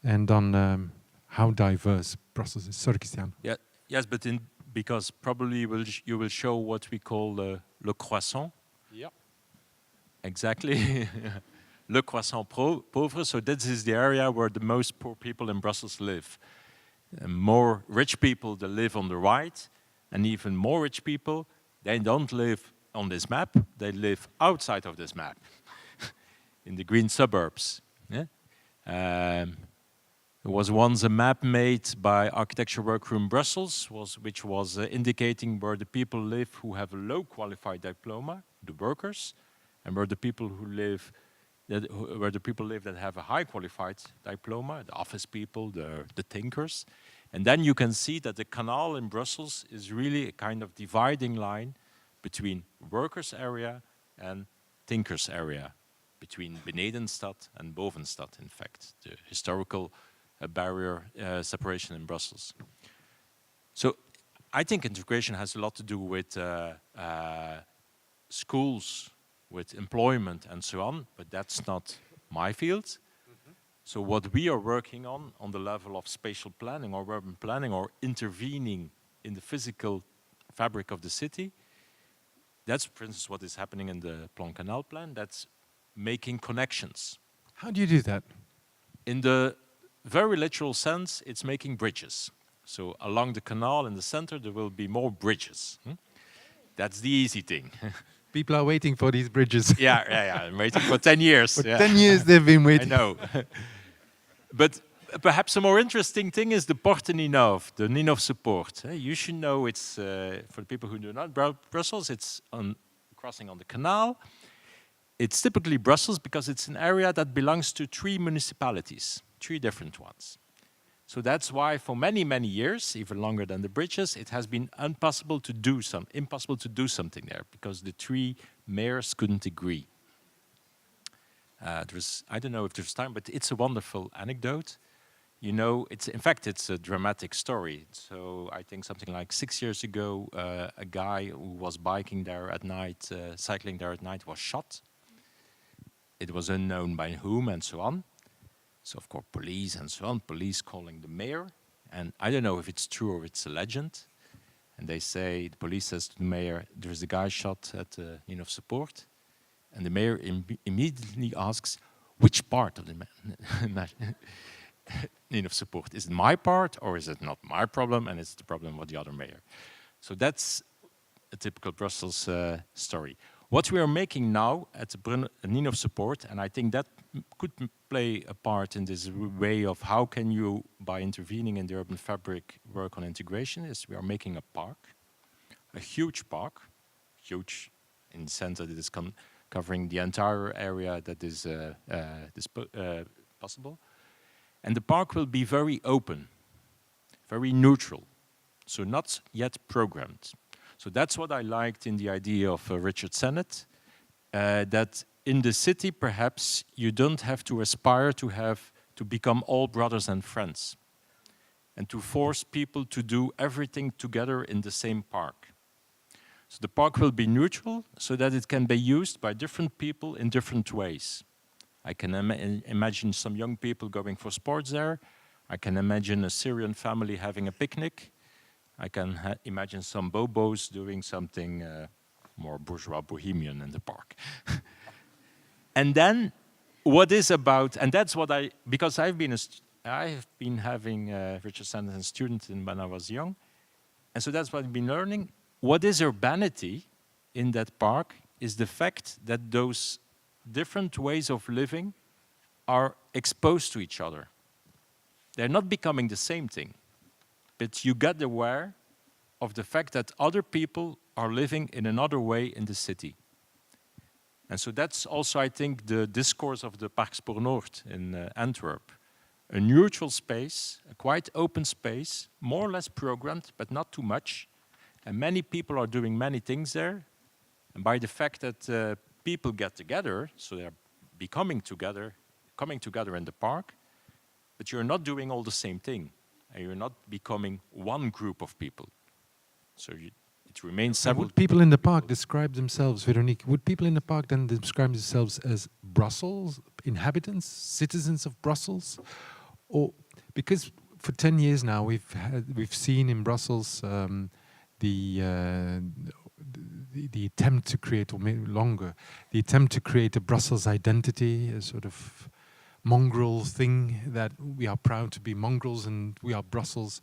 and on how diverse Brussels is. Sorry, Kristiaan. Yeah, yes, but because probably you will show what we call le croissant. Yeah. Exactly. Le croissant pauvre. So this is the area where the most poor people in Brussels live. More rich people, they live on the right, and even more rich people, they don't live on this map, they live outside of this map, in the green suburbs. Yeah? There was once a map made by Architecture Workroom Brussels, which was indicating where the people live who have a low qualified diploma, the workers, and where the people who live that have a high qualified diploma, the office people, the thinkers. And then you can see that the canal in Brussels is really a kind of dividing line between workers area and thinkers area, between Benedenstad and Bovenstad, in fact, the historical barrier separation in Brussels. So I think integration has a lot to do with schools, with employment and so on, but that's not my field. Mm-hmm. So what we are working on the level of spatial planning or urban planning or intervening in the physical fabric of the city, that's, for instance, what is happening in the Plan Canal plan. That's making connections. How do you do that? In the very literal sense, it's making bridges. So along the canal in the center, there will be more bridges. That's the easy thing. People are waiting for these bridges. Yeah. I'm waiting for 10 years. For 10 years they've been waiting. I know. But perhaps a more interesting thing is the Porte Ninove, the Ninove support. You should know it's, for the people who do not Brussels, it's crossing on the canal. It's typically Brussels because it's an area that belongs to 3 municipalities, 3 different ones. So that's why for many, many years, even longer than the bridges, it has been impossible to do something there because the 3 mayors couldn't agree. I don't know if there's time, but it's a wonderful anecdote. You know, in fact, it's a dramatic story. So I think something like 6 years ago, a guy who was biking there at night, cycling there at night, was shot. It was unknown by whom and so on. So of course, police and so on, police calling the mayor. And I don't know if it's true or it's a legend. And they say, the police says to the mayor, there's a guy shot at the Ninove support. And the mayor immediately asks, which part of the Ninove support? Is it my part or is it not my problem and it's the problem of the other mayor? So that's a typical Brussels story. What we are making now at the Ninove support, and I think that could play a part in this way of how can you, by intervening in the urban fabric, work on integration, is we are making a park, a huge park, huge in the sense that it is covering the entire area that is possible. And the park will be very open, very neutral, so not yet programmed. So that's what I liked in the idea of Richard Sennett, that in the city, perhaps, you don't have to aspire to become all brothers and friends and to force people to do everything together in the same park. So the park will be neutral so that it can be used by different people in different ways. I can imagine some young people going for sports there. I can imagine a Syrian family having a picnic. I can imagine some bobos doing something more bourgeois bohemian in the park. And then what is about, and that's what because I have been having Richard Sennett as a student when I was young, and so that's what I've been learning. What is urbanity in that park is the fact that those different ways of living are exposed to each other. They're not becoming the same thing, but you get aware of the fact that other people are living in another way in the city. And so that's also, I think, the discourse of the Parkspoor Noord in Antwerp. A neutral space, a quite open space, more or less programmed, but not too much. And many people are doing many things there. And by the fact that people get together, so they're coming together in the park, but you're not doing all the same thing, and you're not becoming one group of people. So it remains several. Would people in the park describe themselves, Veronique, would people in the park then describe themselves as Brussels inhabitants, citizens of Brussels? Or because for 10 years now we've seen in Brussels the attempt to create, or maybe longer, the attempt to create a Brussels identity, a sort of mongrel thing that we are proud to be mongrels and we are Brussels.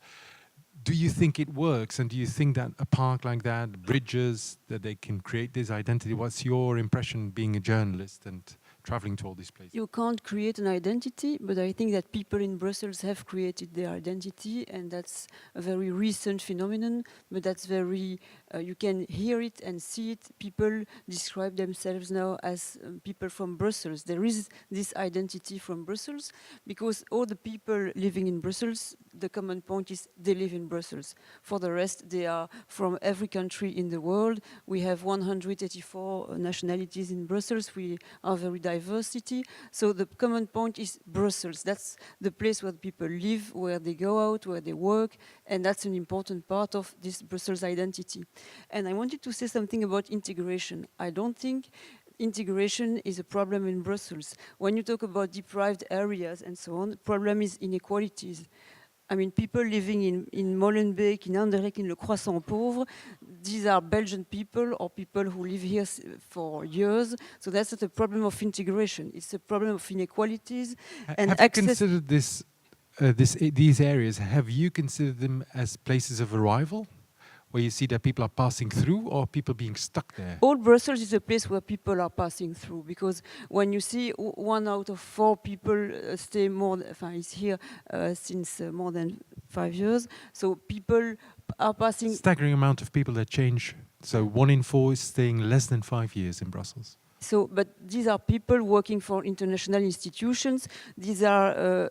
Do you think it works? And do you think that a park like that, bridges, that they can create this identity? What's your impression being a journalist and traveling to all these places? You can't create an identity, but I think that people in Brussels have created their identity, and that's a very recent phenomenon, but that's very, you can hear it and see it. People describe themselves now as people from Brussels. There is this identity from Brussels, because all the people living in Brussels, the common point is they live in Brussels. For the rest, they are from every country in the world. We have 184 nationalities in Brussels. We are very diversity. So the common point is Brussels. That's the place where people live, where they go out, where they work, and that's an important part of this Brussels identity. And I wanted to say something about integration. I don't think integration is a problem in Brussels. When you talk about deprived areas and so on, the problem is inequalities. I mean, people living in Molenbeek, in Anderlecht, in Le Croissant-Pauvre, these are Belgian people or people who live here for years. So that's not a problem of integration. It's a problem of inequalities and have access. You considered these areas? Have you considered them as places of arrival, where you see that people are passing through, or people being stuck there? All Brussels is a place where people are passing through, because when you see 1 out of 4 people stay is here since more than 5 years, so people are passing. Staggering amount of people that change. So 1 in 4 is staying less than 5 years in Brussels. So, but these are people working for international institutions. These are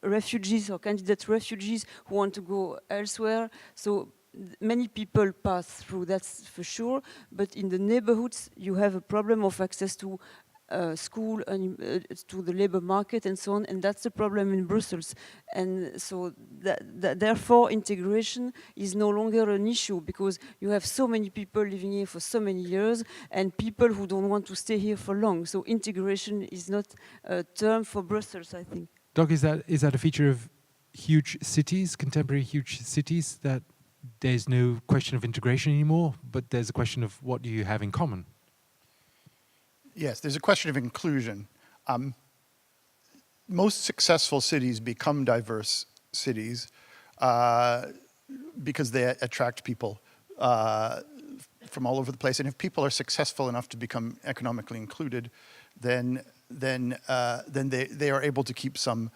refugees or candidate refugees who want to go elsewhere. So many people pass through, that's for sure, but in the neighborhoods you have a problem of access to school and to the labor market and so on, and that's the problem in Brussels. And so therefore integration is no longer an issue, because you have so many people living here for so many years and people who don't want to stay here for long. So integration is not a term for Brussels, I think. Doug, is that a feature of huge cities, contemporary huge cities, that there's no question of integration anymore, but there's a question of what do you have in common? Yes, there's a question of inclusion. Most successful cities become diverse cities because they attract people from all over the place. And if people are successful enough to become economically included, then they are able to keep some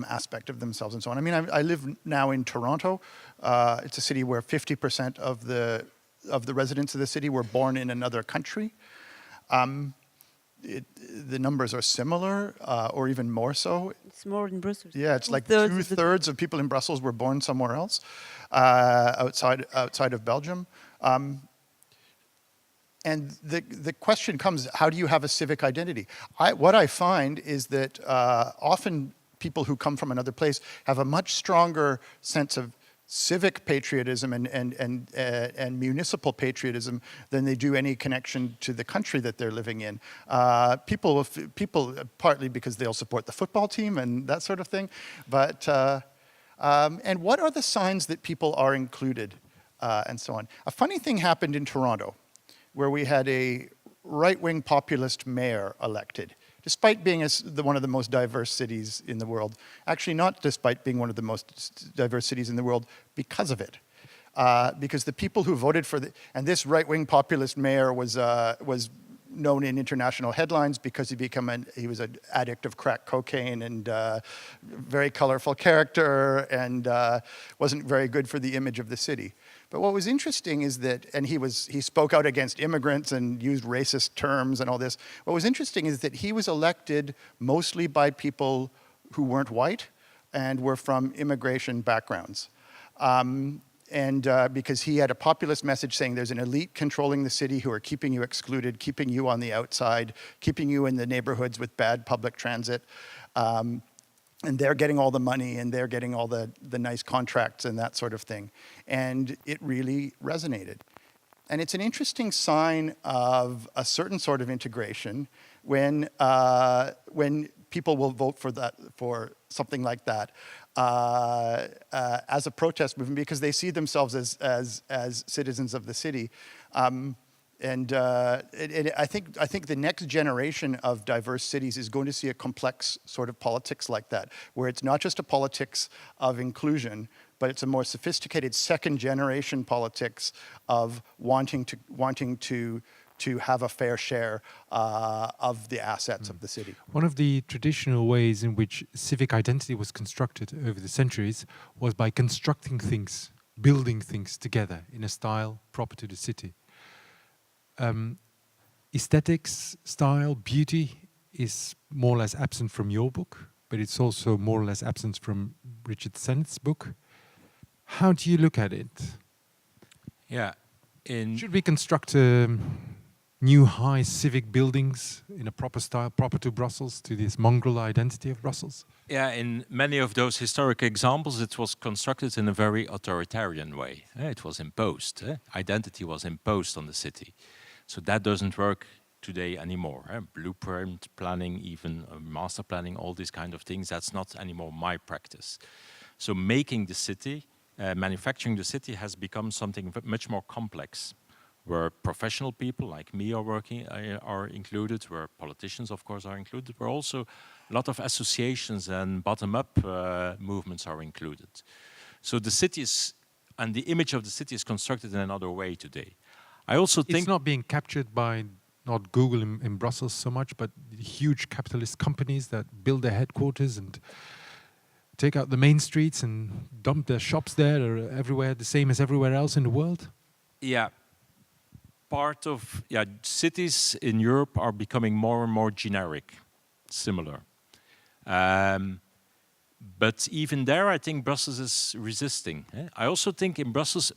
aspect of themselves and so on. I mean, I live now in Toronto. It's a city where 50% of the residents of the city were born in another country. The numbers are similar, or even more so. It's more in Brussels. Yeah, it's like 2/3 of people in Brussels were born somewhere else, outside of Belgium. And the question comes, how do you have a civic identity? What I find is that often people who come from another place have a much stronger sense of civic patriotism and municipal patriotism than they do any connection to the country that they're living in. People partly because they'll support the football team and that sort of thing, but and what are the signs that people are included, and so on. A funny thing happened in Toronto, where we had a right-wing populist mayor elected, despite being one of the most diverse cities in the world. Actually, not despite being one of the most diverse cities in the world, because of it. Because the people who voted for and this right-wing populist mayor was known in international headlines because he was an addict of crack cocaine and very colorful character, and wasn't very good for the image of the city. But what was interesting is that, and he spoke out against immigrants and used racist terms and all this. What was interesting is that he was elected mostly by people who weren't white and were from immigration backgrounds. Because he had a populist message saying there's an elite controlling the city who are keeping you excluded, keeping you on the outside, keeping you in the neighborhoods with bad public transit. and they're getting all the money and they're getting all the nice contracts and that sort of thing. And it really resonated. And it's an interesting sign of a certain sort of integration when people will vote for something like that as a protest movement, because they see themselves as citizens of the city. I think the next generation of diverse cities is going to see a complex sort of politics like that, where it's not just a politics of inclusion, but it's a more sophisticated second generation politics of wanting to have a fair share of the assets of the city. One of the traditional ways in which civic identity was constructed over the centuries was by constructing things, building things together in a style proper to the city. Aesthetics, style, beauty is more or less absent from your book, but it's also more or less absent from Richard Sennett's book. How do you look at it? Yeah. Should we construct new high civic buildings in a proper style, proper to Brussels, to this mongrel identity of Brussels? Yeah, in many of those historic examples, it was constructed in a very authoritarian way. It was imposed. Identity was imposed on the city. So that doesn't work today anymore. Blueprint planning, even master planning, all these kind of things, that's not anymore my practice. So making the city, manufacturing the city has become something much more complex, where professional people like me are included, where politicians, of course, are included, where also a lot of associations and bottom-up movements are included. So the cities and the image of the city is constructed in another way today. I also think it's not being captured by not Google in Brussels so much, but huge capitalist companies that build their headquarters and take out the main streets and dump their shops there or everywhere, the same as everywhere else in the world. Yeah. Cities in Europe are becoming more and more generic, similar. But even there, I think Brussels is resisting. I also think in Brussels,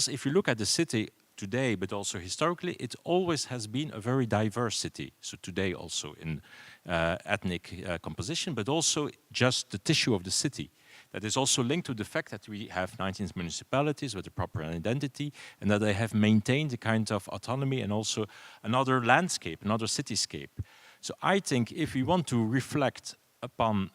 if you look at the city today, but also historically, it always has been a very diverse city. So today also in ethnic composition, but also just the tissue of the city. That is also linked to the fact that we have 19 municipalities with a proper identity, and that they have maintained a kind of autonomy and also another landscape, another cityscape. So I think if we want to reflect upon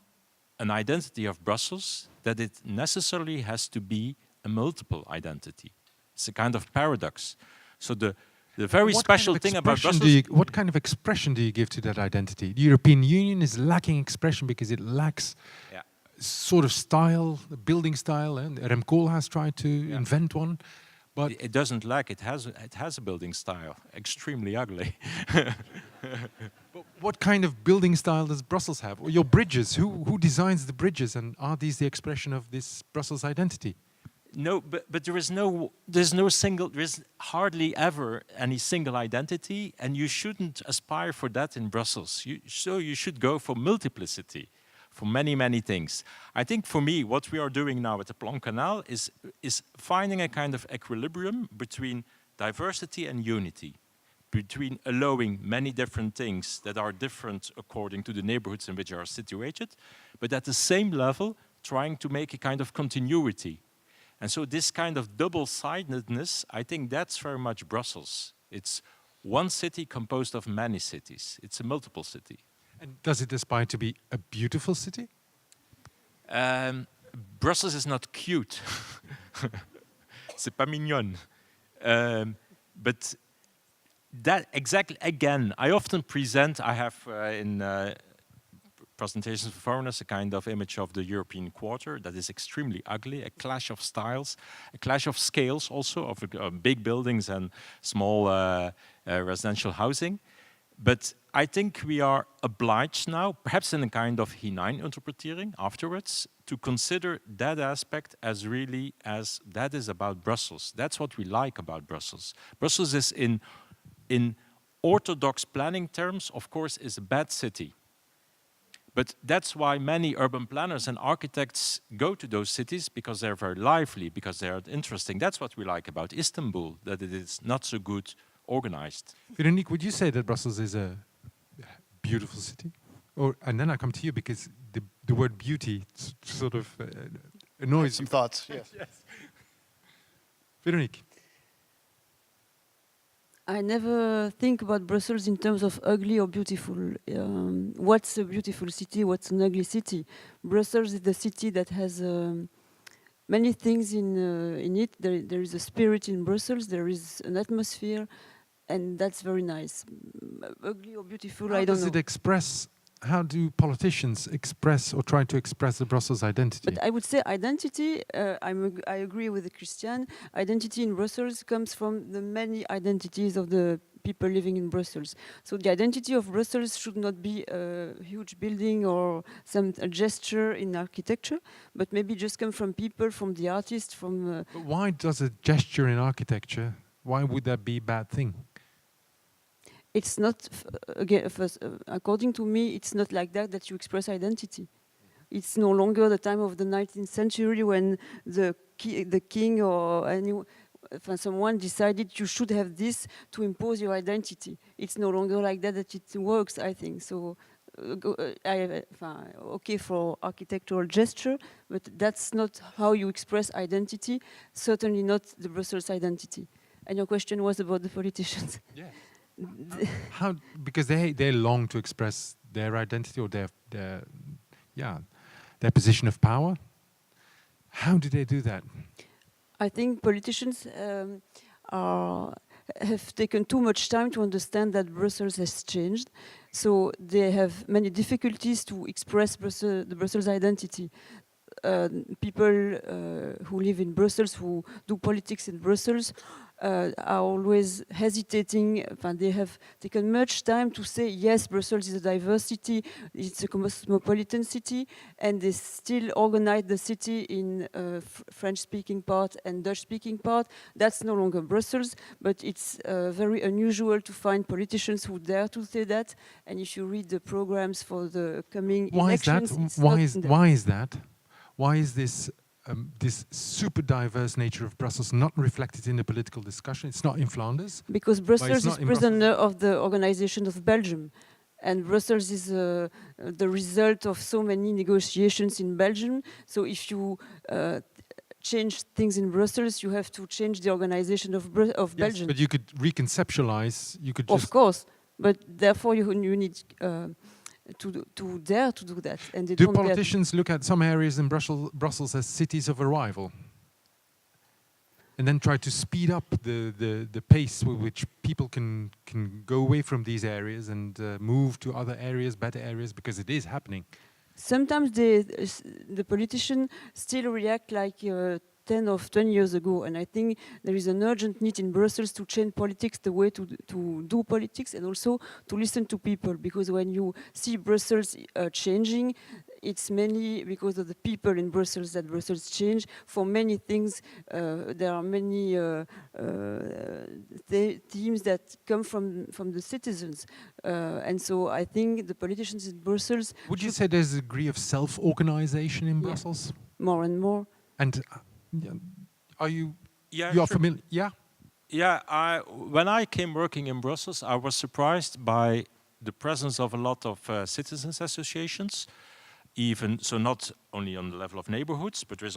an identity of Brussels, that it necessarily has to be a multiple identity. It's a kind of paradox. So the very special thing about Brussels... What kind of expression do you give to that identity? The European Union is lacking expression because it lacks sort of style, building style, and Rem Kool has tried to invent one. But it doesn't lack, it has a building style, extremely ugly. But what kind of building style does Brussels have? Or your bridges, who designs the bridges, and are these the expression of this Brussels identity? No, but there is hardly ever any single identity, and you shouldn't aspire for that in Brussels. So you should go for multiplicity, for many, many things. I think for me, what we are doing now at the Plan Canal is finding a kind of equilibrium between diversity and unity, between allowing many different things that are different according to the neighborhoods in which they are situated, but at the same level, trying to make a kind of continuity. And so this kind of double-sidedness, I think that's very much Brussels. It's one city composed of many cities. It's a multiple city. And does it aspire to be a beautiful city? Brussels is not cute. C'est pas mignon. But that exactly, again, I often present, I have in presentations for foreigners, a kind of image of the European quarter that is extremely ugly, a clash of styles, a clash of scales also, of big buildings and small residential housing. But I think we are obliged now, perhaps in a kind of hineininterpretering afterwards, to consider that aspect as really as that is about Brussels. That's what we like about Brussels. Brussels is in orthodox planning terms, of course, is a bad city. But that's why many urban planners and architects go to those cities, because they're very lively, because they're interesting. That's what we like about Istanbul, that it is not so good organized. Veronique, would you say that Brussels is a beautiful city? And then I come to you, because the word beauty sort of annoys Some you. thoughts, yes. Veronique. I never think about Brussels in terms of ugly or beautiful. What's a beautiful city? What's an ugly city? Brussels is the city that has many things in it. There is a spirit in Brussels. There is an atmosphere, and that's very nice. Ugly or beautiful, I don't know. How does it express? How do politicians express or try to express the Brussels identity? But I would say identity, I agree with Kristiaan, identity in Brussels comes from the many identities of the people living in Brussels. So the identity of Brussels should not be a huge building or a gesture in architecture, but maybe just come from people, from the artists, from... But why does a gesture in architecture, why would that be a bad thing? It's not, again, according to me, it's not like that you express identity. It's no longer the time of the 19th century when the king or someone decided you should have this to impose your identity. It's no longer like that it works, I think. So, okay for architectural gesture, but that's not how you express identity, certainly not the Brussels identity. And your question was about the politicians. Yeah. How because they long to express their identity or their position of power. How do they do that? I think politicians have taken too much time to understand that Brussels has changed, so they have many difficulties to express the Brussels identity. People who live in Brussels, who do politics in Brussels, are always hesitating. They have taken much time to say, yes, Brussels is a diverse city, it's a cosmopolitan city, and they still organize the city in French-speaking part and Dutch-speaking part. That's no longer Brussels, but it's very unusual to find politicians who dare to say that. And if you read the programs for the coming elections, why is that? Why is this this super diverse nature of Brussels not reflected in the political discussion? It's not in Flanders. Because Brussels is prisoner of the organization of Belgium. And Brussels is the result of so many negotiations in Belgium. So if you change things in Brussels, you have to change the organization of Belgium. But you could reconceptualize, you could just... Of course, but therefore you need to dare to do that. And they do don't politicians look at some areas in Brussels as cities of arrival? And then try to speed up the pace with which people can go away from these areas and move to other areas, better areas, because it is happening. Sometimes the politicians still react like 10 or 20 years ago, and I think there is an urgent need in Brussels to change politics, the way to do politics, and also to listen to people, because when you see Brussels changing, it's mainly because of the people in Brussels that Brussels change. For many things, there are many themes that come from the citizens. And so I think the politicians in Brussels... Would you say there's a degree of self-organization in Brussels? More and more. And are you... Yeah, you are familiar? Yeah? Yeah, when I came working in Brussels, I was surprised by the presence of a lot of citizens associations. Even so, not only on the level of neighborhoods, but there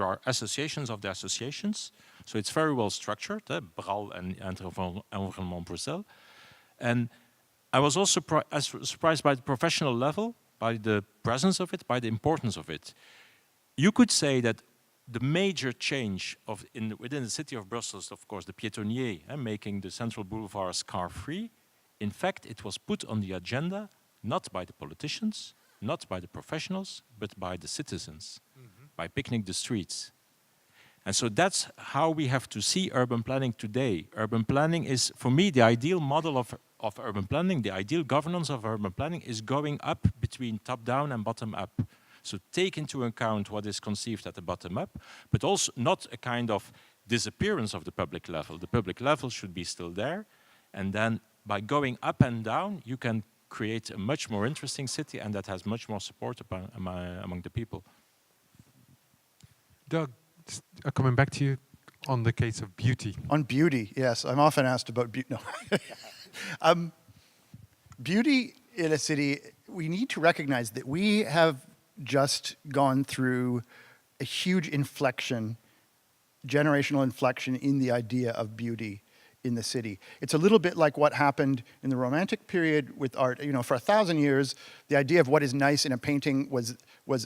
are associations of the associations. So it's very well structured, BRAL and Environnement Bruxelles. And I was also surprised by the professional level, by the presence of it, by the importance of it. You could say that the major change within the city of Brussels, of course, the piétonnier, making the central boulevards car-free, in fact, it was put on the agenda not by the politicians, not by the professionals, but by the citizens, by picnic the streets. And so that's how we have to see urban planning today. Urban planning is, for me, the ideal model of urban planning, the ideal governance of urban planning is going up between top-down and bottom-up. So take into account what is conceived at the bottom-up, but also not a kind of disappearance of the public level. The public level should be still there, and then by going up and down, you can create a much more interesting city, and that has much more support among the people. Doug, coming back to you on the case of beauty. On beauty, yes. I'm often asked about beauty. No. Beauty in a city, we need to recognize that we have just gone through a huge inflection, generational inflection in the idea of beauty in the city. It's a little bit like what happened in the Romantic period with art. You know, for 1,000 years, the idea of what is nice in a painting was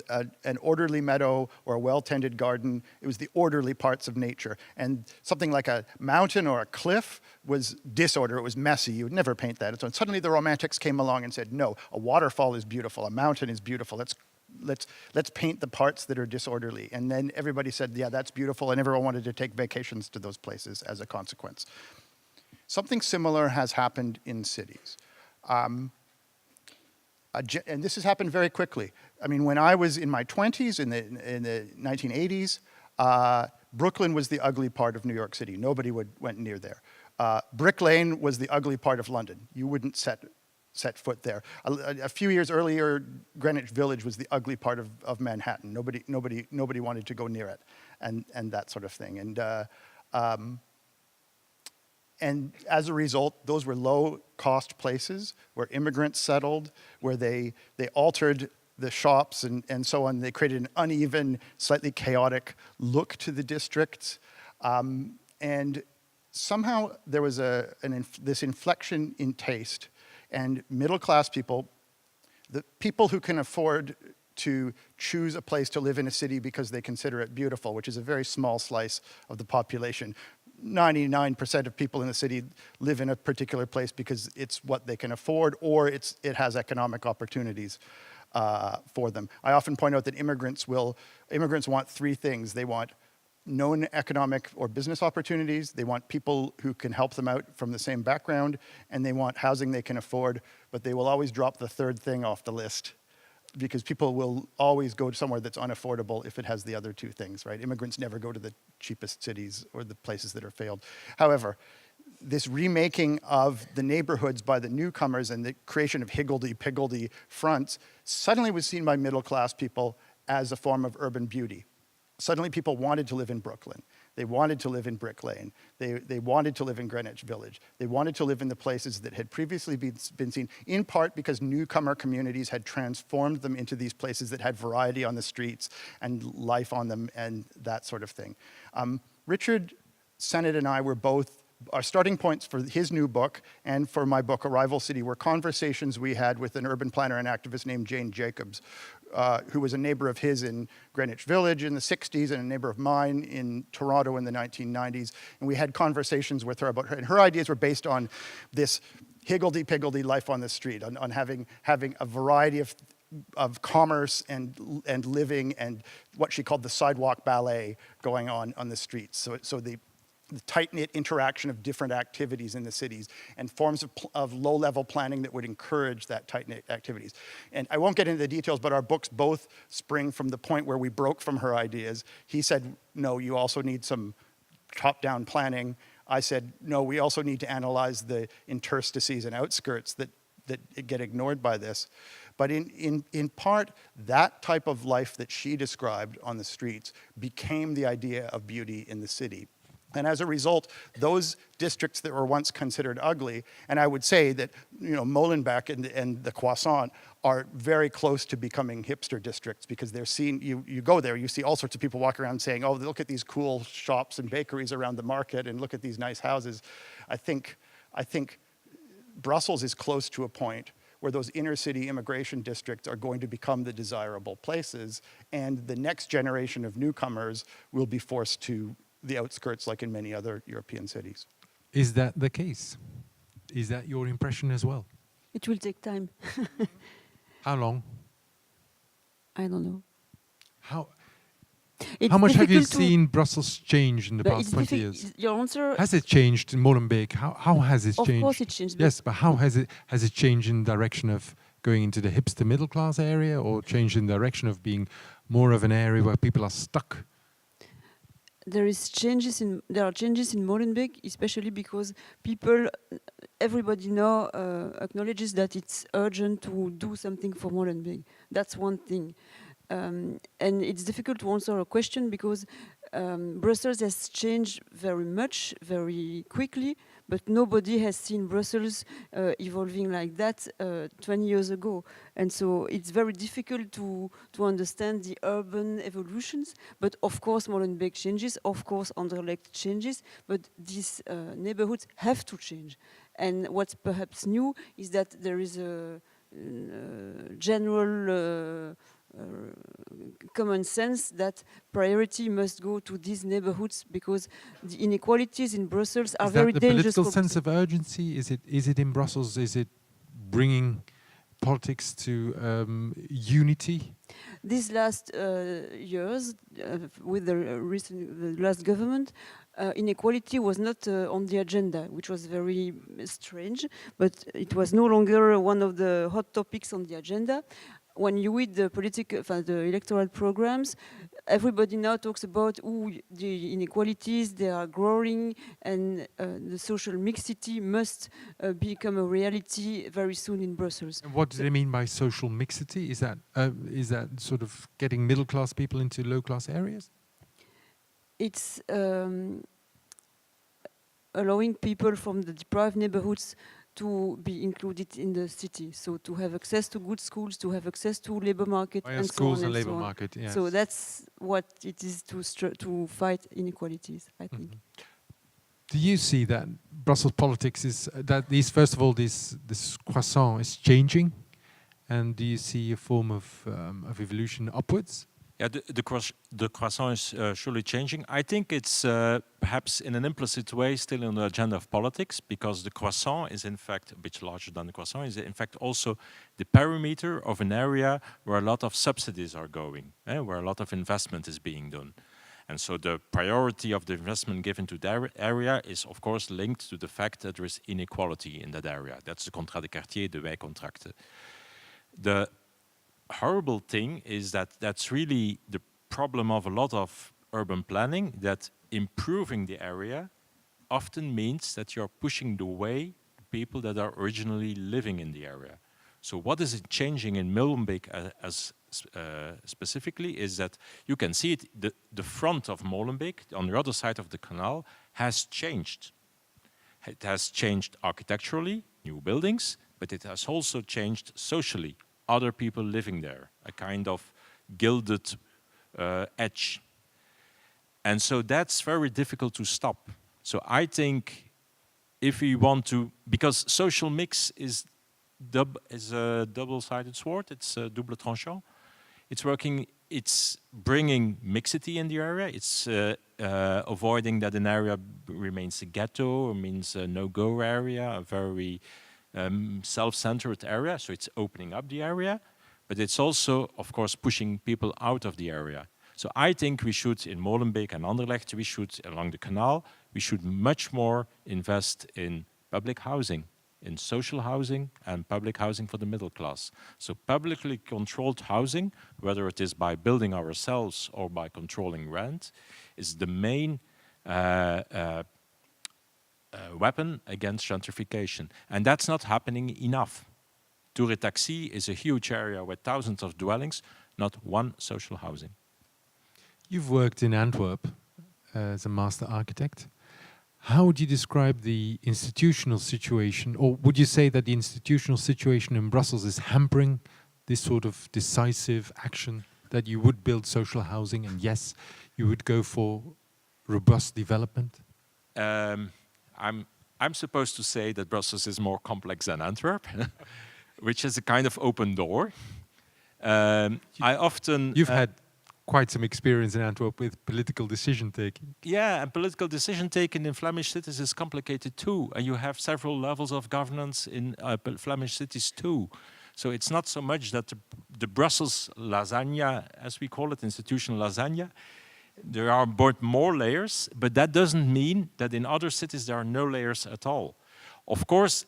an orderly meadow or a well-tended garden. It was the orderly parts of nature. And something like a mountain or a cliff was disorder. It was messy. You would never paint that. And so suddenly the Romantics came along and said, no, a waterfall is beautiful. A mountain is beautiful. Let's paint the parts that are disorderly. And then everybody said, yeah, that's beautiful. And everyone wanted to take vacations to those places as a consequence. Something similar has happened in cities. And this has happened very quickly. I mean, when I was in my 20s, in the 1980s, Brooklyn was the ugly part of New York City. Nobody went near there. Brick Lane was the ugly part of London. You wouldn't set foot there. A few years earlier, Greenwich Village was the ugly part of Manhattan. Nobody wanted to go near it, and that sort of thing. And as a result, those were low-cost places where immigrants settled, where they altered the shops and so on. They created an uneven, slightly chaotic look to the districts. And somehow there was this inflection in taste. And middle-class people, the people who can afford to choose a place to live in a city because they consider it beautiful, which is a very small slice of the population. 99% of people in the city live in a particular place because it's what they can afford, or it has economic opportunities for them. I often point out that immigrants want three things. They want known economic or business opportunities, they want people who can help them out from the same background, and they want housing they can afford, but they will always drop the third thing off the list, because people will always go to somewhere that's unaffordable if it has the other two things, right? Immigrants never go to the cheapest cities or the places that are failed. However, this remaking of the neighborhoods by the newcomers and the creation of higgledy-piggledy fronts suddenly was seen by middle-class people as a form of urban beauty. Suddenly people wanted to live in Brooklyn. They wanted to live in Brick Lane. They wanted to live in Greenwich Village. They wanted to live in the places that had previously been seen, in part because newcomer communities had transformed them into these places that had variety on the streets and life on them and that sort of thing. Richard Sennett and I were both, our starting points for his new book and for my book, Arrival City, were conversations we had with an urban planner and activist named Jane Jacobs, who was a neighbor of his in Greenwich Village in the 60s and a neighbor of mine in Toronto in the 1990s. And we had conversations with her about her, and her ideas were based on this higgledy-piggledy life on the street, on having a variety of commerce and living and what she called the sidewalk ballet going on the streets. So the tight-knit interaction of different activities in the cities and forms of low-level planning that would encourage that tight-knit activities. And I won't get into the details, but our books both spring from the point where we broke from her ideas. He said, no, you also need some top-down planning. I said, no, we also need to analyze the interstices and outskirts that get ignored by this. But in part, that type of life that she described on the streets became the idea of beauty in the city. And as a result, those districts that were once considered ugly, and I would say that, you know, Molenbeek and the Croissant are very close to becoming hipster districts, because they're seen, you go there, you see all sorts of people walking around saying, oh, look at these cool shops and bakeries around the market, and look at these nice houses. I think Brussels is close to a point where those inner city immigration districts are going to become the desirable places, and the next generation of newcomers will be forced to the outskirts like in many other European cities. Is that the case? Is that your impression as well? It will take time. How long? I don't know. How It's much have you difficult to- seen Brussels change in the But past it's 20 diffi- years? Your answer, Has it changed in Molenbeek? How has it of changed? course it changed. but Yes, but how has it changed in the direction of going into the hipster middle class area, or changed in the direction of being more of an area where people are stuck? there are changes in Molenbeek, especially because everybody now acknowledges that it's urgent to do something for Molenbeek. That's one thing. And it's difficult to answer a question because Brussels has changed very much, very quickly, but nobody has seen Brussels evolving like that 20 years ago. And so it's very difficult to understand the urban evolutions, but of course Molenbeek changes, of course Anderlecht changes, but these neighborhoods have to change. And what's perhaps new is that there is a general common sense that priority must go to these neighborhoods because the inequalities in Brussels are very dangerous. Is that the political sense of urgency? Is it in Brussels? Is it bringing politics to unity? These last years, with the last government, inequality was not on the agenda, which was very strange, but it was no longer one of the hot topics on the agenda. When you read the the electoral programs, everybody now talks about the inequalities, they are growing, and the social mixity must become a reality very soon in Brussels. And what do they mean by social mixity? Is that sort of getting middle class people into low class areas? It's allowing people from the deprived neighborhoods to be included in the city, so to have access to good schools, to have access to labor market, and schools so on and labor so on. market. Yes. So that's what it is to fight inequalities, I think. Do you see that Brussels politics is that this croissant is changing, and do you see a form of evolution upwards? Yeah, the croissant is surely changing. I think it's perhaps in an implicit way still on the agenda of politics, because the croissant is in fact a bit larger than the croissant, is in fact also the perimeter of an area where a lot of subsidies are going, where a lot of investment is being done. And so the priority of the investment given to that area is of course linked to the fact that there is inequality in that area. That's the contrat de quartier, de wijkcontracten. The horrible thing is that that's really the problem of a lot of urban planning, that improving the area often means that you're pushing away people that are originally living in the area. So what is it changing in Molenbeek as specifically is that you can see it, the front of Molenbeek on the other side of the canal has changed. It has changed architecturally, new buildings, but it has also changed socially. Other people living there, a kind of gilded edge. And so that's very difficult to stop. So I think if we want to, because social mix is a double-sided sword, it's a double tranchant. It's working, it's bringing mixity in the area, it's avoiding that an area remains a ghetto, or means a no-go area, a very self-centered area, so it's opening up the area, but it's also, of course, pushing people out of the area. So I think we should, in Molenbeek and Anderlecht, we should, along the canal, we should much more invest in public housing, in social housing and public housing for the middle class. So publicly controlled housing, whether it is by building ourselves or by controlling rent, is the main weapon against gentrification. And that's not happening enough. Tour et Taxi is a huge area with thousands of dwellings, not one social housing. You've worked in Antwerp as a master architect. How would you describe the institutional situation, or would you say that the institutional situation in Brussels is hampering this sort of decisive action, that you would build social housing and yes, you would go for robust development? I'm supposed to say that Brussels is more complex than Antwerp, which is a kind of open door. You've had quite some experience in Antwerp with political decision taking. Yeah, and political decision taking in Flemish cities is complicated too, and you have several levels of governance in Flemish cities too. So it's not so much that the Brussels lasagna, as we call it, institutional lasagna, there are more layers, but that doesn't mean that in other cities there are no layers at all. Of course,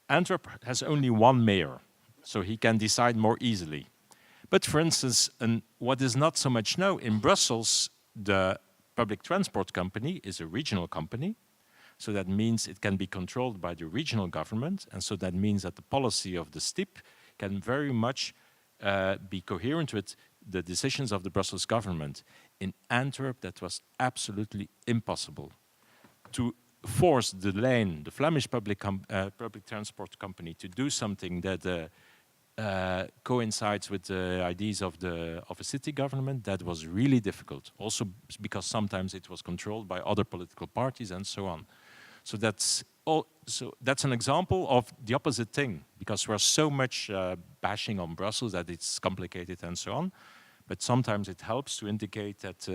Antwerp has only one mayor, so he can decide more easily. But for instance, what is not so much known, in Brussels, the public transport company is a regional company. So that means it can be controlled by the regional government. And so that means that the policy of the STIP can very much be coherent with the decisions of the Brussels government. In Antwerp, that was absolutely impossible. To force the lane, the Flemish public transport company, to do something that coincides with the ideas of a city government, that was really difficult. Also because sometimes it was controlled by other political parties and so on. So that's an example of the opposite thing, because we're so much bashing on Brussels that it's complicated and so on. But sometimes it helps to indicate that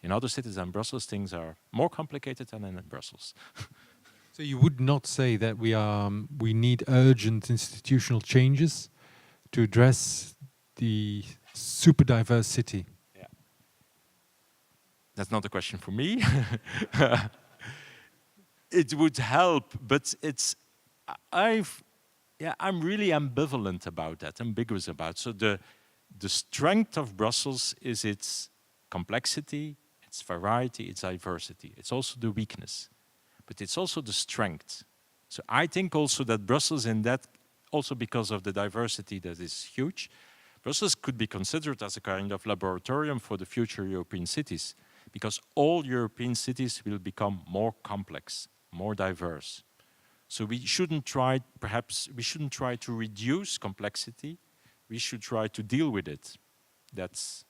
in other cities than Brussels, things are more complicated than in Brussels. So you would not say that we need urgent institutional changes to address the super diverse city? Yeah. That's not a question for me. It would help, but I'm really ambivalent about that, ambiguous about. So the strength of Brussels is its complexity, its variety, its diversity. It's also the weakness, but it's also the strength. So I think also that Brussels, in that, also because of the diversity that is huge, Brussels could be considered as a kind of laboratorium for the future European cities, because all European cities will become more complex, more diverse. So we shouldn't try to reduce complexity, we should try to deal with it. That's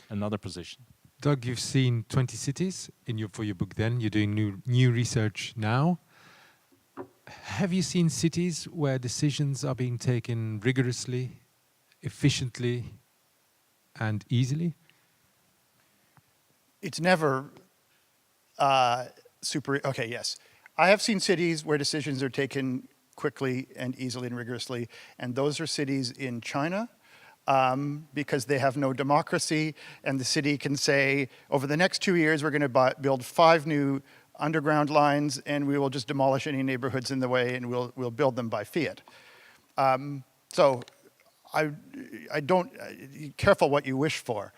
another position. Doug, you've seen 20 cities for your book then, you're doing new research now. Have you seen cities where decisions are being taken rigorously, efficiently, and easily? It's never okay, yes. I have seen cities where decisions are taken quickly and easily and rigorously, and those are cities in China, because they have no democracy, and the city can say, over the next 2 years, we're going to build 5 new underground lines, and we will just demolish any neighborhoods in the way, and we'll build them by fiat. So I don't, careful what you wish for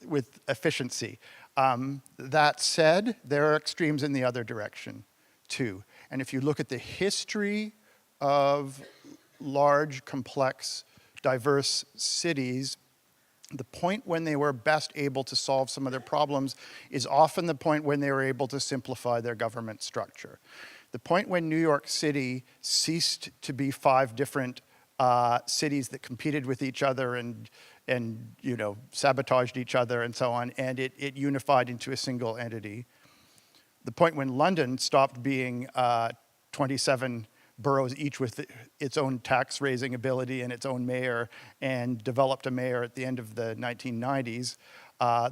with efficiency. That said, there are extremes in the other direction too. And if you look at the history of large, complex, diverse cities, the point when they were best able to solve some of their problems is often the point when they were able to simplify their government structure. The point when New York City ceased to be 5 different cities that competed with each other and sabotaged each other and so on, and it unified into a single entity. The point when London stopped being 27 boroughs, each with its own tax-raising ability and its own mayor, and developed a mayor at the end of the 1990s.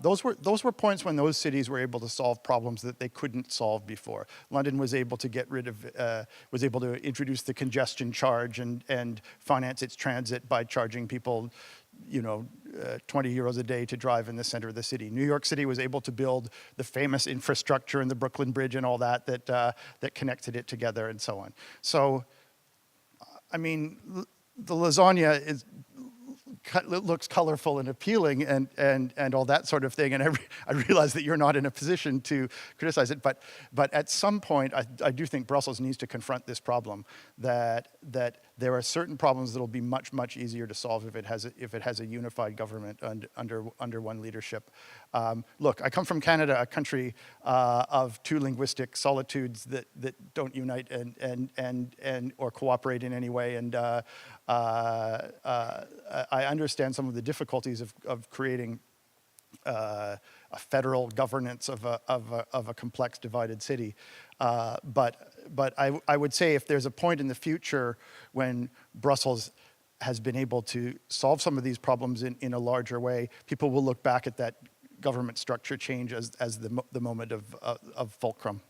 Those were points when those cities were able to solve problems that they couldn't solve before. London was able to was able to introduce the congestion charge and finance its transit by charging people 20 euros a day to drive in the center of the city. New York City was able to build the famous infrastructure and the Brooklyn Bridge and all that connected it together and so on. So, I mean, the lasagna looks colorful and appealing and all that sort of thing, and I realize that you're not in a position to criticize it, but at some point I do think Brussels needs to confront this problem, that there are certain problems that will be much easier to solve if it has a unified government under one leadership. Look, I come from Canada, a country of 2 linguistic solitudes that don't unite and or cooperate in any way, and I understand some of the difficulties of creating a federal governance of a complex, divided city. But I would say if there's a point in the future when Brussels has been able to solve some of these problems in a larger way, people will look back at that government structure change as the moment of fulcrum.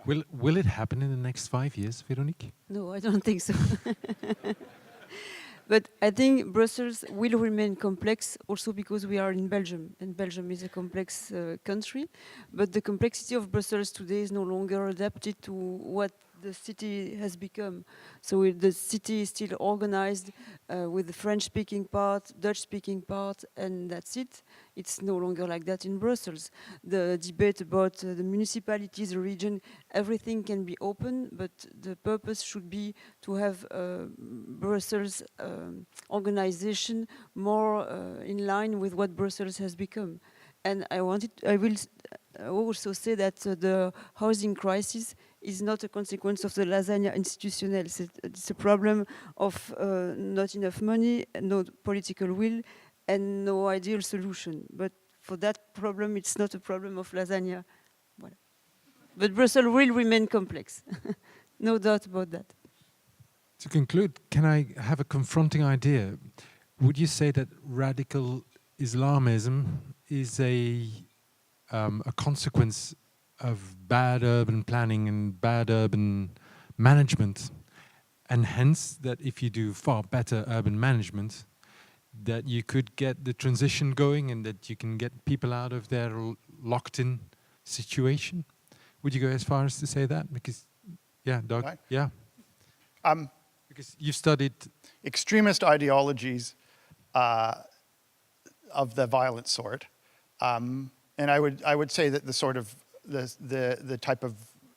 Will it happen in the next 5 years, Veronique? No, I don't think so. But I think Brussels will remain complex also because we are in Belgium, and Belgium is a complex country. But the complexity of Brussels today is no longer adapted to what the city has become. So the city is still organized with the French-speaking part, Dutch-speaking part, and that's it. It's no longer like that in Brussels. The debate about the municipalities, the region, everything can be open, but the purpose should be to have Brussels organization more in line with what Brussels has become. And I will also say that the housing crisis is not a consequence of the lasagna institutionnelle. It's a problem of not enough money, no political will, and no ideal solution. But for that problem, it's not a problem of lasagna. Voilà. But Brussels will remain complex. No doubt about that. To conclude, can I have a confronting idea? Would you say that radical Islamism is a consequence of bad urban planning and bad urban management, and hence that if you do far better urban management, that you could get the transition going and that you can get people out of their locked-in situation? Would you go as far as to say that? Because, yeah, Doug, Right. yeah. Because you studied extremist ideologies of the violent sort, and I would say that the sort of the type of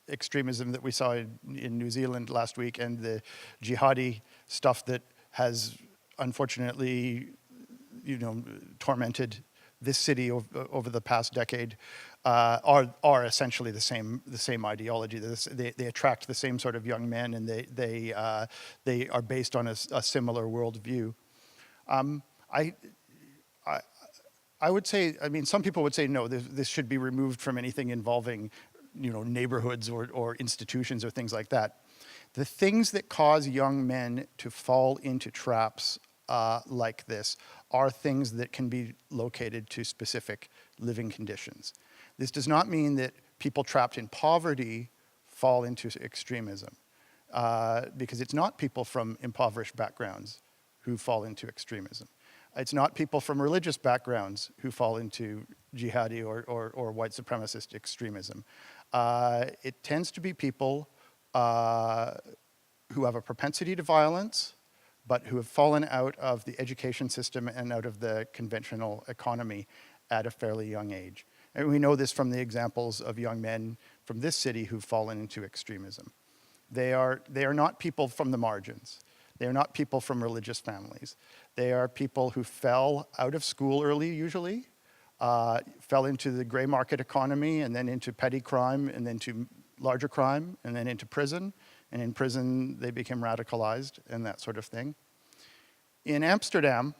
extremism that we saw in New Zealand last week and the jihadi stuff that has unfortunately, tormented this city over the past decade are essentially the same ideology. They attract the same sort of young men, and they are based on a similar worldview. I would say, some people would say no, this should be removed from anything involving, neighborhoods or institutions or things like that. The things that cause young men to fall into traps like this are things that can be located to specific living conditions. This does not mean that people trapped in poverty fall into extremism, because it's not people from impoverished backgrounds who fall into extremism. It's not people from religious backgrounds who fall into jihadi or white supremacist extremism. It tends to be people who have a propensity to violence, but who have fallen out of the education system and out of the conventional economy at a fairly young age. And we know this from the examples of young men from this city who've fallen into extremism. They are not people from the margins. They are not people from religious families. They are people who fell out of school early, usually, fell into the gray market economy, and then into petty crime, and then to larger crime, and then into prison. And in prison, they became radicalized and that sort of thing. In Amsterdam,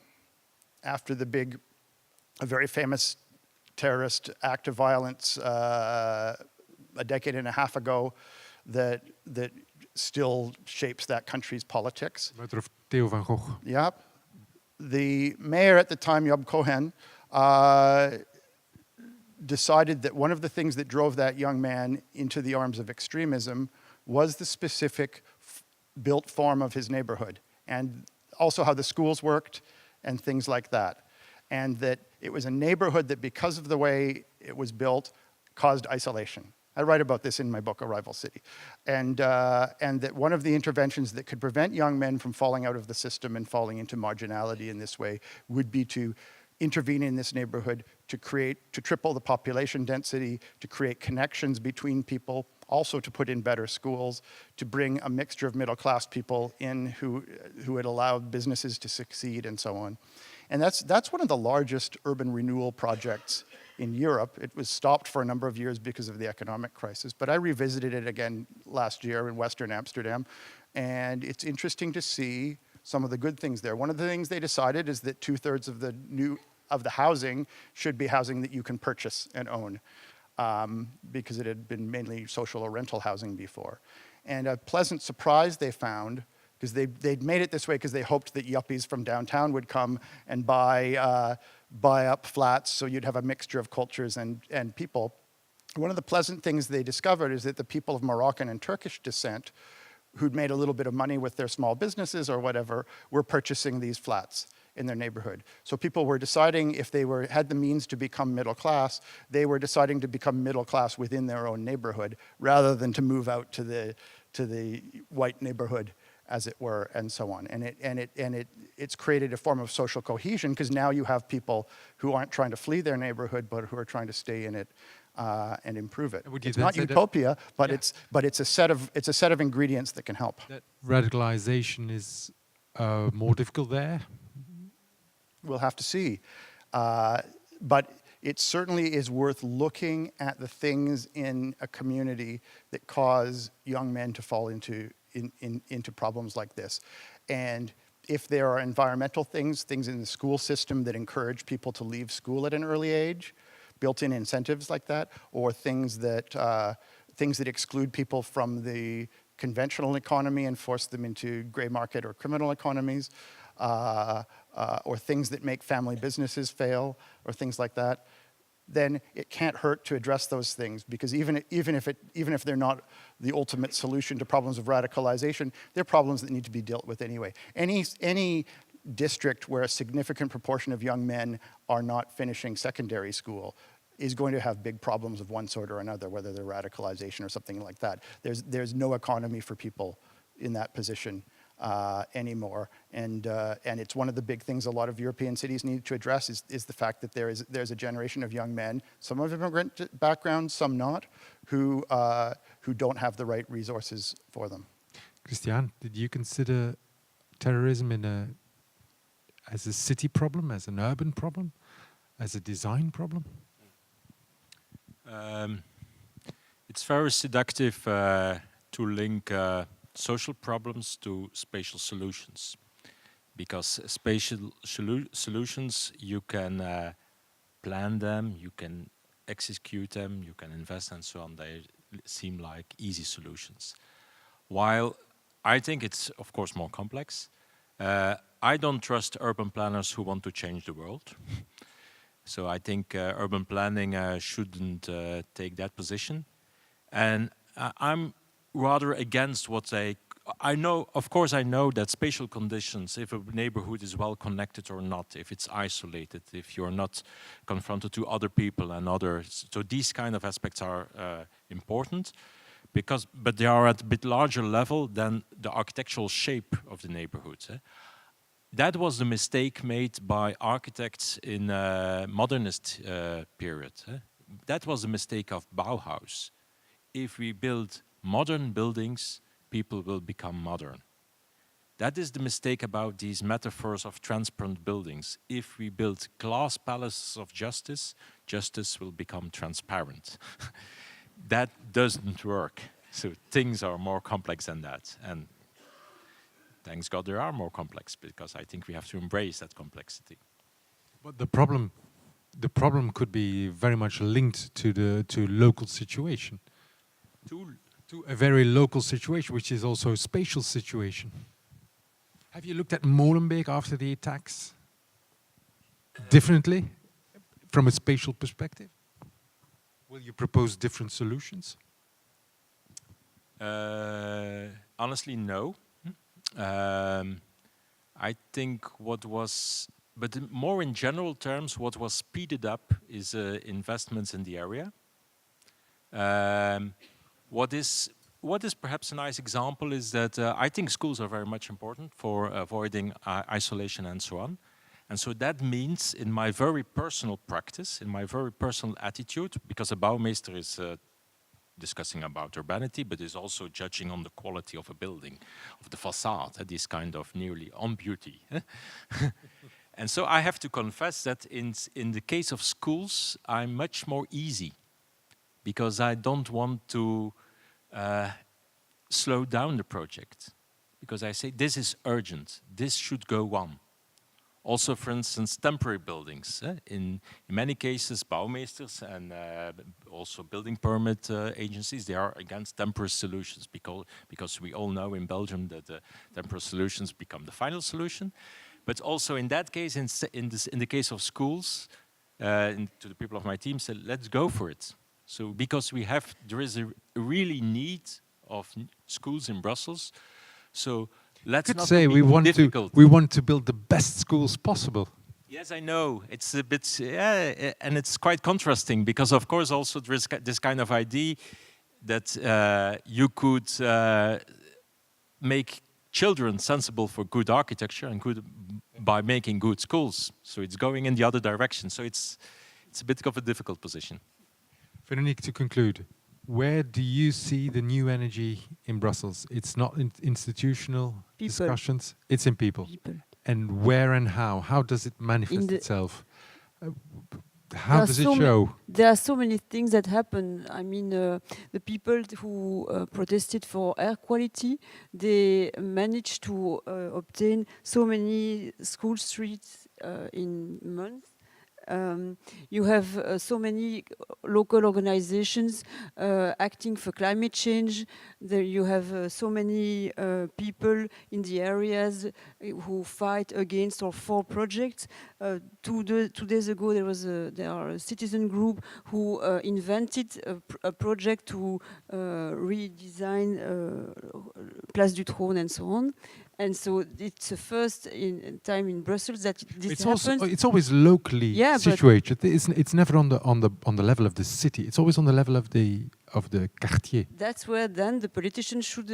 after a very famous terrorist act of violence a decade and a half ago that still shapes that country's politics. Murder of Theo van Gogh. Yep. The mayor at the time, Job Cohen, decided that one of the things that drove that young man into the arms of extremism was the specific built form of his neighborhood, and also how the schools worked and things like that. And that it was a neighborhood that, because of the way it was built, caused isolation. I write about this in my book, Arrival City. And that one of the interventions that could prevent young men from falling out of the system and falling into marginality in this way would be to intervene in this neighborhood, to triple the population density, to create connections between people, also to put in better schools, to bring a mixture of middle-class people in who would allow businesses to succeed and so on. And that's one of the largest urban renewal projects in Europe. It was stopped for a number of years because of the economic crisis, but I revisited it again last year in Western Amsterdam, and it's interesting to see some of the good things there. One of the things they decided is that 2/3 of the housing should be housing that you can purchase and own, because it had been mainly social or rental housing before. And a pleasant surprise they found, because they'd made it this way because they hoped that yuppies from downtown would come and buy up flats, so you'd have a mixture of cultures and people. One of the pleasant things they discovered is that the people of Moroccan and Turkish descent, who'd made a little bit of money with their small businesses or whatever, were purchasing these flats in their neighborhood. So people were deciding, if they had the means to become middle class, they were deciding to become middle class within their own neighborhood, rather than to move out to the white neighborhood, as it were, and so on. And it's created a form of social cohesion, because now you have people who aren't trying to flee their neighborhood, but who are trying to stay in it and improve it. It's not utopia, but it's a set of ingredients that can help. That radicalization is more difficult there? We'll have to see. But it certainly is worth looking at the things in a community that cause young men to fall into problems like this. And if there are environmental things in the school system that encourage people to leave school at an early age, built-in incentives like that, or things that exclude people from the conventional economy and force them into gray market or criminal economies, or things that make family businesses fail, or things like that, then it can't hurt to address those things, because even if they're not the ultimate solution to problems of radicalization, they're problems that need to be dealt with anyway. Any district where a significant proportion of young men are not finishing secondary school is going to have big problems of one sort or another, whether they're radicalization or something like that. There's no economy for people in that position anymore, and it's one of the big things a lot of European cities need to address is the fact that there's a generation of young men, some of immigrant backgrounds, some not, who don't have the right resources for them. Kristiaan, did you consider terrorism as a city problem, as an urban problem, as a design problem? It's very seductive to link social problems to spatial solutions, because spatial solutions, you can plan them, you can execute them, you can invest and so on. They seem like easy solutions. While I think it's of course more complex. I don't trust urban planners who want to change the world. So I think urban planning shouldn't take that position. And I'm rather against what I know, of course I know that spatial conditions, if a neighborhood is well connected or not, if it's isolated, if you're not confronted to other people and others, so these kind of aspects are important, but they are at a bit larger level than the architectural shape of the neighborhoods. That was the mistake made by architects in modernist period. That was the mistake of Bauhaus. If we build modern buildings, people will become modern. That is the mistake about these metaphors of transparent buildings. If we build glass palaces of justice, justice will become transparent. That doesn't work. So things are more complex than that. And thanks God there are more complex, because I think we have to embrace that complexity. But the problem could be very much linked to local situation. To a very local situation, which is also a spatial situation. Have you looked at Molenbeek after the attacks differently from a spatial perspective? Will you propose different solutions? Honestly, no. I think but more in general terms, what was speeded up is investments in the area. What is perhaps a nice example is that I think schools are very much important for avoiding isolation and so on. And so that means in my very personal practice, in my very personal attitude, because a Bouwmeester is discussing about urbanity, but is also judging on the quality of a building, of the facade, this kind of nearly on beauty. And so I have to confess that in the case of schools, I'm much more easy, because I don't want to slow down the project, because I say this is urgent, this should go on. Also, for instance, temporary buildings. In many cases, bouwmeesters and also building permit agencies, they are against temporary solutions, because we all know in Belgium that temporary solutions become the final solution. But also in that case, in the case of schools, to the people of my team, said, let's go for it. So because there is a really need of schools in Brussels. So let's not say we want to build the best schools possible. Yes, I know. It's a bit, and it's quite contrasting, because of course also there is this kind of idea that you could make children sensible for good architecture and good by making good schools. So it's going in the other direction. So it's a bit of a difficult position. Veronique, to conclude, where do you see the new energy in Brussels? It's not in institutional discussions, it's in people. And where and how? How does it manifest itself? How does it show? There are so many things that happen. I mean, the people who protested for air quality, they managed to obtain so many school streets in months. You have so many local organizations acting for climate change. There you have so many people in the areas who fight against or for projects. 2 days ago, there are a citizen group who invented a project to redesign Place du Trône and so on. And so it's the first time in Brussels that this happens. It's always locally situated. It's never on the level of the city. It's always on the level of the quartier. That's where then the politicians should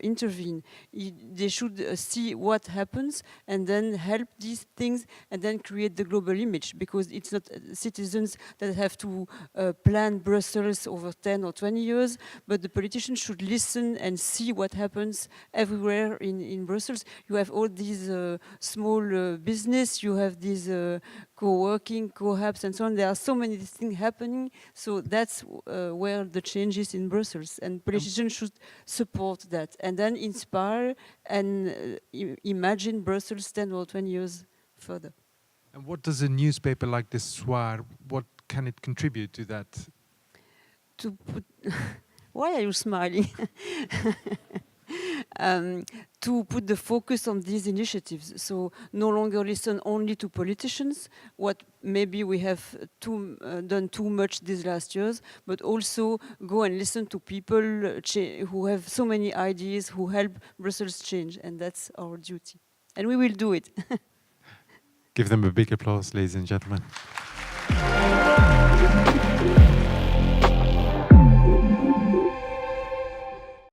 intervene. They should see what happens and then help these things and then create the global image, because it's not citizens that have to plan Brussels over 10 or 20 years, but the politicians should listen and see what happens everywhere in Brussels. You have all these small business, you have these co-working, co-hubs and so on. There are so many things happening, so that's where the change is in Brussels, and politicians should support that and then inspire and imagine Brussels 10 or 20 years further. And what does a newspaper like this Soir, what can it contribute to that? Why are you smiling? To put the focus on these initiatives, so no longer listen only to politicians, what maybe we have done too much these last years, but also go and listen to people who have so many ideas, who help Brussels change, and that's our duty. And we will do it. Give them a big applause, ladies and gentlemen.